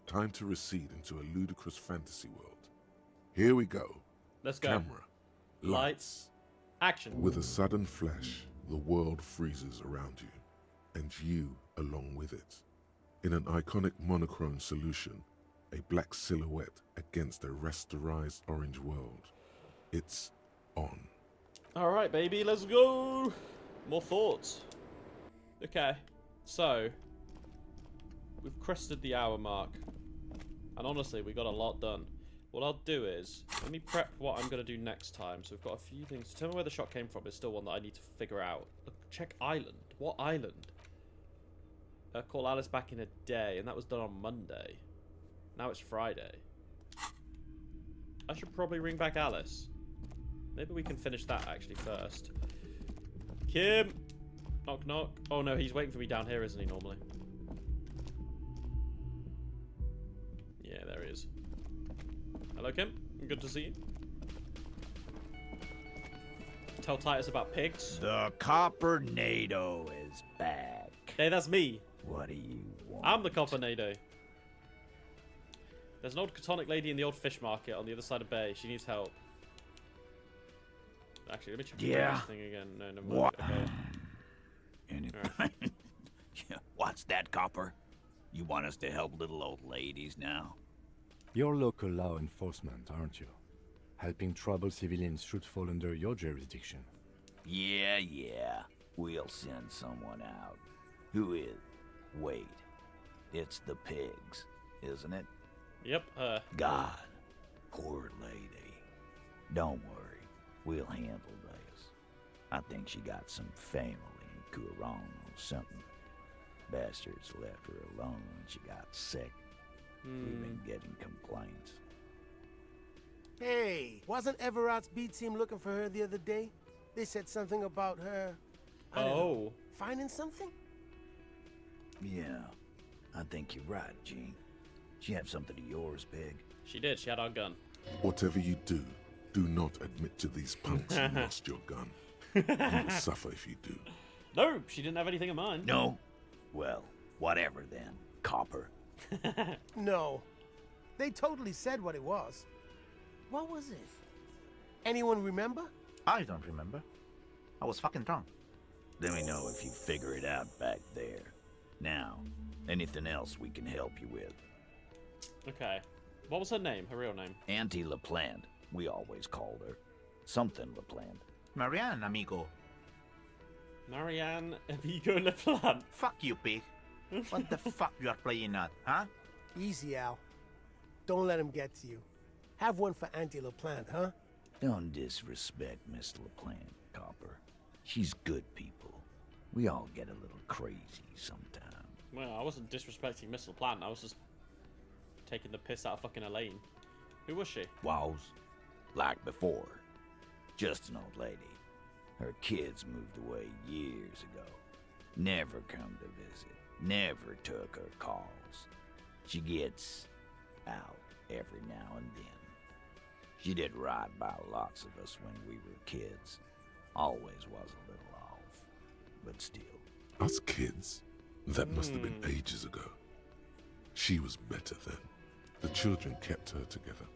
Time to recede into a ludicrous fantasy world. Here we go. Let's go. Camera. Lights. Action. With a sudden flash, the world freezes around you, and you along with it. In an iconic monochrome solution, a black silhouette against a rasterized orange world. It's on. Alright, baby, let's go. More thoughts. Okay, so we've crested the hour mark. And honestly, we got a lot done. What I'll do is, let me prep what I'm going to do next time. So we've got a few things. To tell me where the shot came from is still one that I need to figure out. Look, check island. What island? Call Alice back in a day, and that was done on Monday. Now it's Friday. I should probably ring back Alice. Maybe we can finish that actually first. Kim! Knock knock. Oh no, he's waiting for me down here, isn't he, normally? Yeah, there he is. Hello, Kim. Good to see you. Tell Titus about pigs. The Coppernado is back. Hey, that's me. What do you want? I'm the Coppernado. There's an old Catonic lady in the old fish market on the other side of Bay. She needs help. Actually, let me check the thing again. No, never mind. What? Okay. Right. What's that, Copper? You want us to help little old ladies now? You're local law enforcement, aren't you? Helping troubled civilians should fall under your jurisdiction. Yeah. We'll send someone out. Who is? Wait. It's the pigs, isn't it? Yep, God. Poor lady. Don't worry. We'll handle this. I think she got some family in Kurong or something. Bastards left her alone when she got sick. We've been getting complaints. Hey, wasn't Everard's B team looking for her the other day? They said something about her. I don't know, finding something? Yeah, I think you're right, Gene. She have something of yours, Pig? She did. She had our gun. Whatever you do not admit to these punks you lost your gun. You will suffer if you do. No, she didn't have anything of mine. No? Well, whatever then, Copper. No. They totally said what it was. What was it? Anyone remember? I don't remember. I was fucking drunk. Let me know if you figure it out back there. Now, anything else we can help you with? Okay. What was her name? Her real name? Auntie LaPlante, we always called her. Something LaPlante. Marianne, amigo. Marianne Amigo LaPlante. Fuck you, Pig. What the fuck you are playing at, huh? Easy, Al. Don't let him get to you. Have one for Auntie LaPlante, huh? Don't disrespect Miss LaPlante, Copper. She's good people. We all get a little crazy sometimes. Well, I wasn't disrespecting Miss LaPlante. I was just taking the piss out of fucking Elaine. Who was she? Was. Like before. Just an old lady. Her kids moved away years ago. Never come to visit. Never took her calls. She gets out every now and then. She did right by lots of us when we were kids. Always was a little off, but still. Us kids? That must have been ages ago. She was better then. The children kept her together.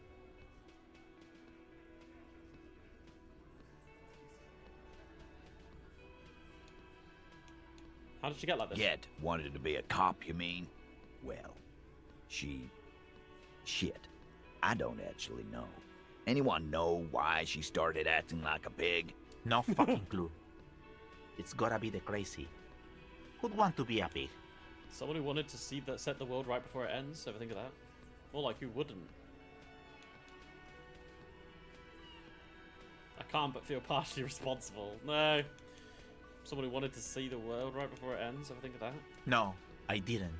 How did she get like this? Yet wanted to be a cop, you mean? Well, shit. I don't actually know. Anyone know why she started acting like a pig? No fucking clue. It's gotta be the crazy. Who'd want to be a pig? Someone who wanted to see that set the world right before it ends. Ever think of that? More like who wouldn't? I can't but feel partially responsible. No. Someone who wanted to see the world right before it ends. Ever think of that? No, I didn't.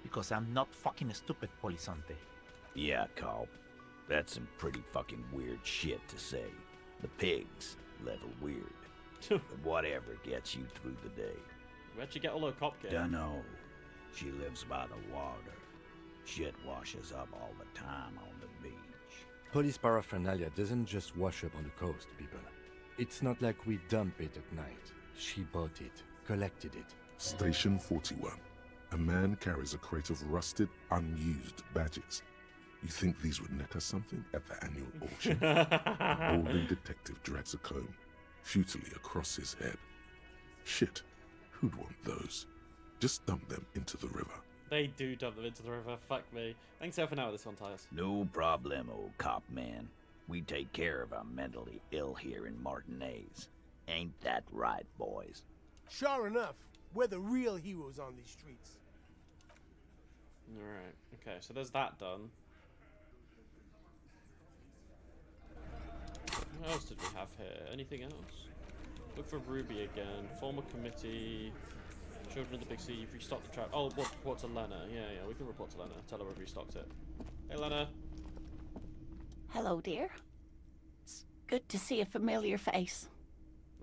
Because I'm not fucking stupid, Polizonte. Yeah, Carl. That's some pretty fucking weird shit to say. The pigs level weird. But whatever gets you through the day. Where'd you get all her cop gear? Dunno. She lives by the water. Shit washes up all the time on the beach. Police paraphernalia doesn't just wash up on the coast, people. It's not like we dump it at night. She bought it, collected it. Station 41. A man carries a crate of rusted, unused badges. You think these would net us something at the annual auction? A bolding detective drags a comb futilely across his head. Shit, who'd want those? Just dump them into the river. They do dump them into the river, fuck me. Thanks for now with this one, Tyus. No problemo, cop man. We take care of our mentally ill here in Martinez. Ain't that right, boys? Sure enough, we're the real heroes on these streets. Alright, okay, so there's that done. What else did we have here? Anything else? Look for Ruby again. Form a committee. Children of the Big Sea. You've restocked the trap. Oh, report to Lena. Yeah, we can report to Lena. Tell her we've restocked it. Hey, Lena. Hello, dear. It's good to see a familiar face.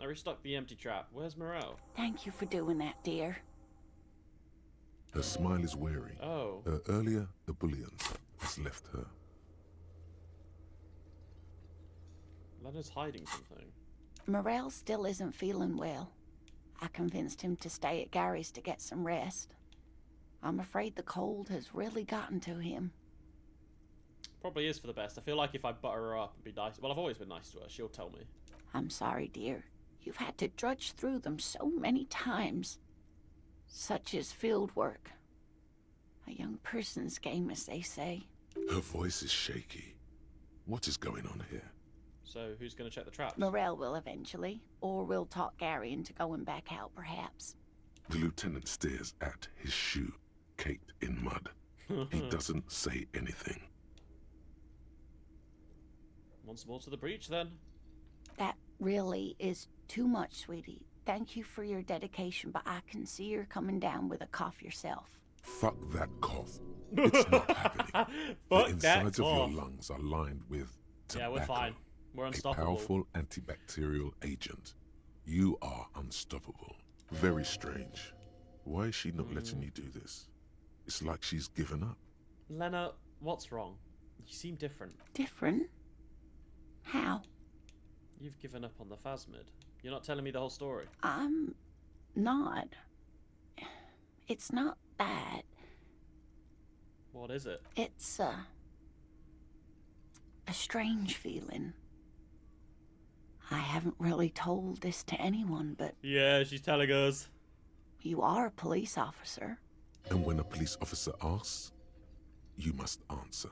I restocked the empty trap. Where's Morel? Thank you for doing that, dear. Her smile is weary. Oh. Her earlier ebullience has left her. Lena's hiding something. Morel still isn't feeling well. I convinced him to stay at Gary's to get some rest. I'm afraid the cold has really gotten to him. Probably is for the best. I feel like if I butter her up and be nice... Well, I've always been nice to her. She'll tell me. I'm sorry, dear. You've had to drudge through them so many times. Such is field work. A young person's game, as they say. Her voice is shaky. What is going on here? So, who's going to check the traps? Morel will eventually, or we'll talk Gary into going back out, perhaps. The lieutenant stares at his shoe, caked in mud. He doesn't say anything. Once more to the breach, then. That really is too much, sweetie. Thank you for your dedication, but I can see you're coming down with a cough yourself. Fuck that cough. It's not happening. The insides of your lungs are lined with tobacco. Yeah, we're fine. We're unstoppable. A powerful antibacterial agent. You are unstoppable. Very strange. Why is she not letting you do this? It's like she's given up. Lena, what's wrong? You seem different. Different? How? You've given up on the Phasmid. You're not telling me the whole story. I'm not. It's not that. What is it? It's a strange feeling. I haven't really told this to anyone, but... Yeah, she's telling us. You are a police officer. And when a police officer asks, you must answer.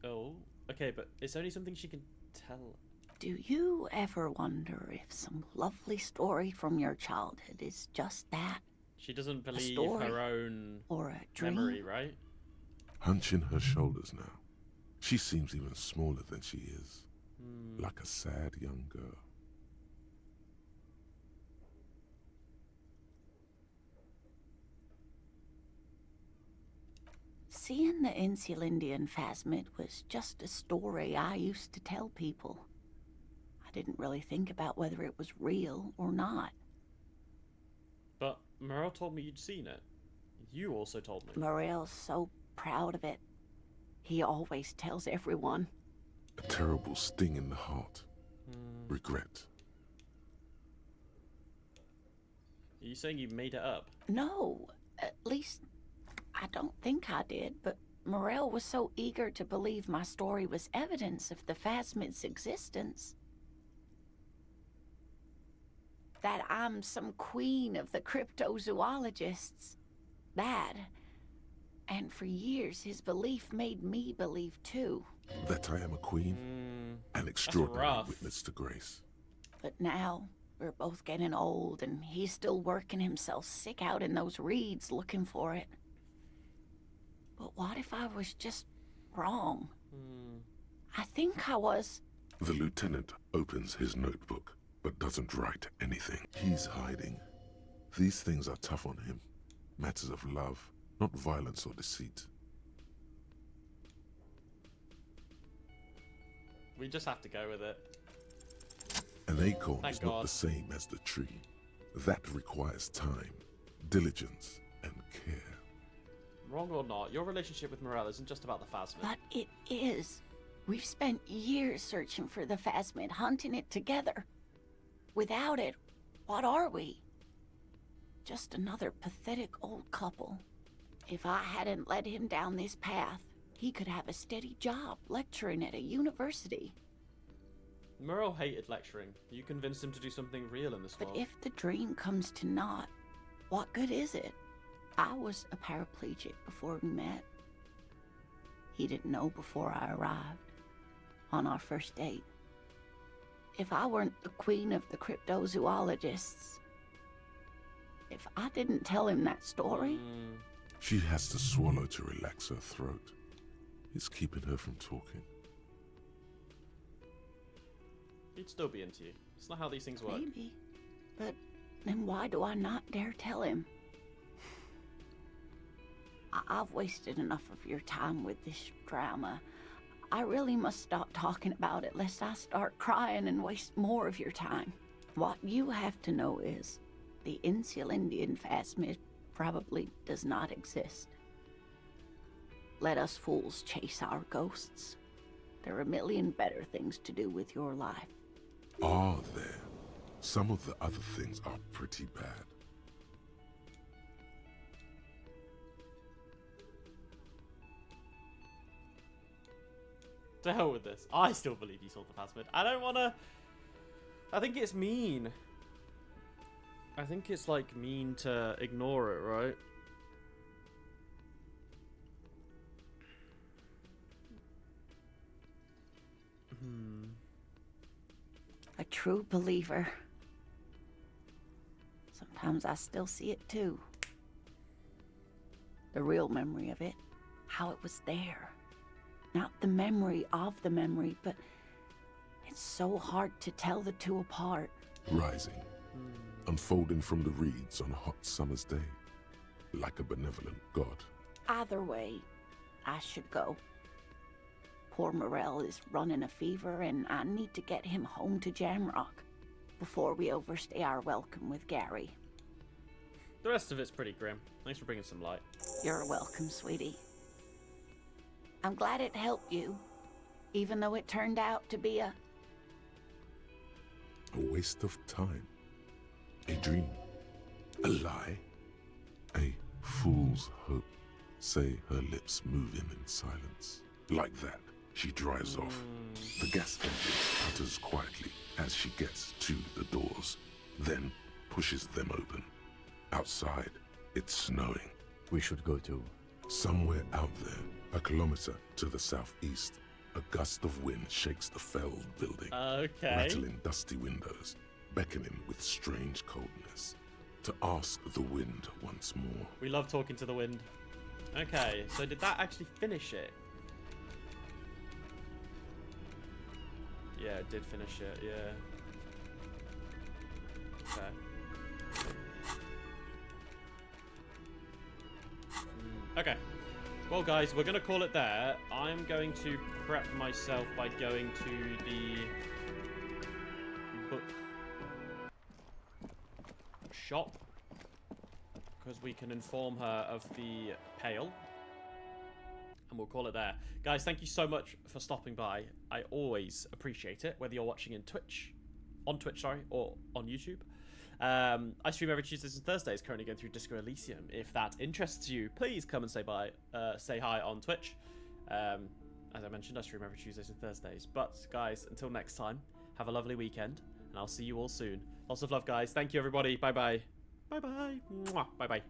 Oh, okay, but it's only something she can tell. Do you ever wonder if some lovely story from your childhood is just that? She doesn't believe story, her own or a dream? memory, right? Hunching her shoulders now. She seems even smaller than she is. Like a sad young girl. Seeing the Insulindian Phasmid was just a story I used to tell people. I didn't really think about whether it was real or not. But Morel told me you'd seen it. You also told me. Morel's so proud of it. He always tells everyone. A terrible sting in the heart. Regret. Are you saying you made it up? No, at least I don't think I did, but Morel was so eager to believe my story was evidence of the Phasmid's existence. That I'm some queen of the cryptozoologists. That. And for years, his belief made me believe too. That I am a queen? An extraordinary witness to grace. But now, we're both getting old, and he's still working himself sick out in those reeds looking for it. But what if I was just wrong? I think I was. The lieutenant opens his notebook, but doesn't write anything. He's hiding. These things are tough on him. Matters of love, not violence or deceit. We just have to go with it. An acorn Thank is not God. the same as the tree. That requires time, diligence, and care. Wrong or not, your relationship with Morel isn't just about the Phasmid. But it is. We've spent years searching for the Phasmid, hunting it together. Without it, what are we? Just another pathetic old couple. If I hadn't led him down this path, he could have a steady job lecturing at a university. Merle hated lecturing. You convinced him to do something real in this But world. if the dream comes to naught, what good is it? I was a paraplegic before we met. He didn't know before I arrived, on our first date. If I weren't the queen of the cryptozoologists, if I didn't tell him that story... She has to swallow to relax her throat. It's keeping her from talking. He'd still be into you. It's not how these things work. Maybe. But then why do I not dare tell him? I've wasted enough of your time with this drama. I really must stop talking about it lest I start crying and waste more of your time. What you have to know is the Insulindian phasmid probably does not exist. Let us fools chase our ghosts. There are a million better things to do with your life. Are there? Some of the other things are pretty bad. To hell with this. I still believe you saw the phasmid. I don't want to... I think it's mean. I think it's, like, mean to ignore it, right? A true believer. Sometimes I still see it too. The real memory of it. How it was there. Not the memory of the memory, but it's so hard to tell the two apart. Rising, unfolding from the reeds on a hot summer's day, like a benevolent god. Either way, I should go. Poor Morel is running a fever, and I need to get him home to Jamrock before we overstay our welcome with Gary. The rest of it's pretty grim. Thanks for bringing some light. You're welcome, sweetie. I'm glad it helped you, even though it turned out to be a waste of time. A dream. A lie. A fool's hope. Say her lips moving in silence. Like that, she drives off. The gas engine putters quietly as she gets to the doors, then pushes them open. Outside, it's snowing. We should go to... Somewhere out there, a kilometer to the southeast, a gust of wind shakes the felled building, rattling dusty windows, beckoning with strange coldness, to ask the wind once more. We love talking to the wind. Okay, so did that actually finish it? Yeah, it did finish it, yeah. Okay. Okay. Well, guys, we're going to call it there. I'm going to prep myself by going to the book shop, because we can inform her of the Pale. And we'll call it there. Guys, thank you so much for stopping by. I always appreciate it, whether you're watching on Twitch, or on YouTube. I stream every Tuesdays and Thursdays, currently going through Disco Elysium. If that interests you, please come and say hi on Twitch. As I mentioned, I stream every Tuesdays and Thursdays. But, guys, until next time, have a lovely weekend, and I'll see you all soon. Lots of love, guys. Thank you, everybody. Bye-bye. Bye-bye. Bye-bye.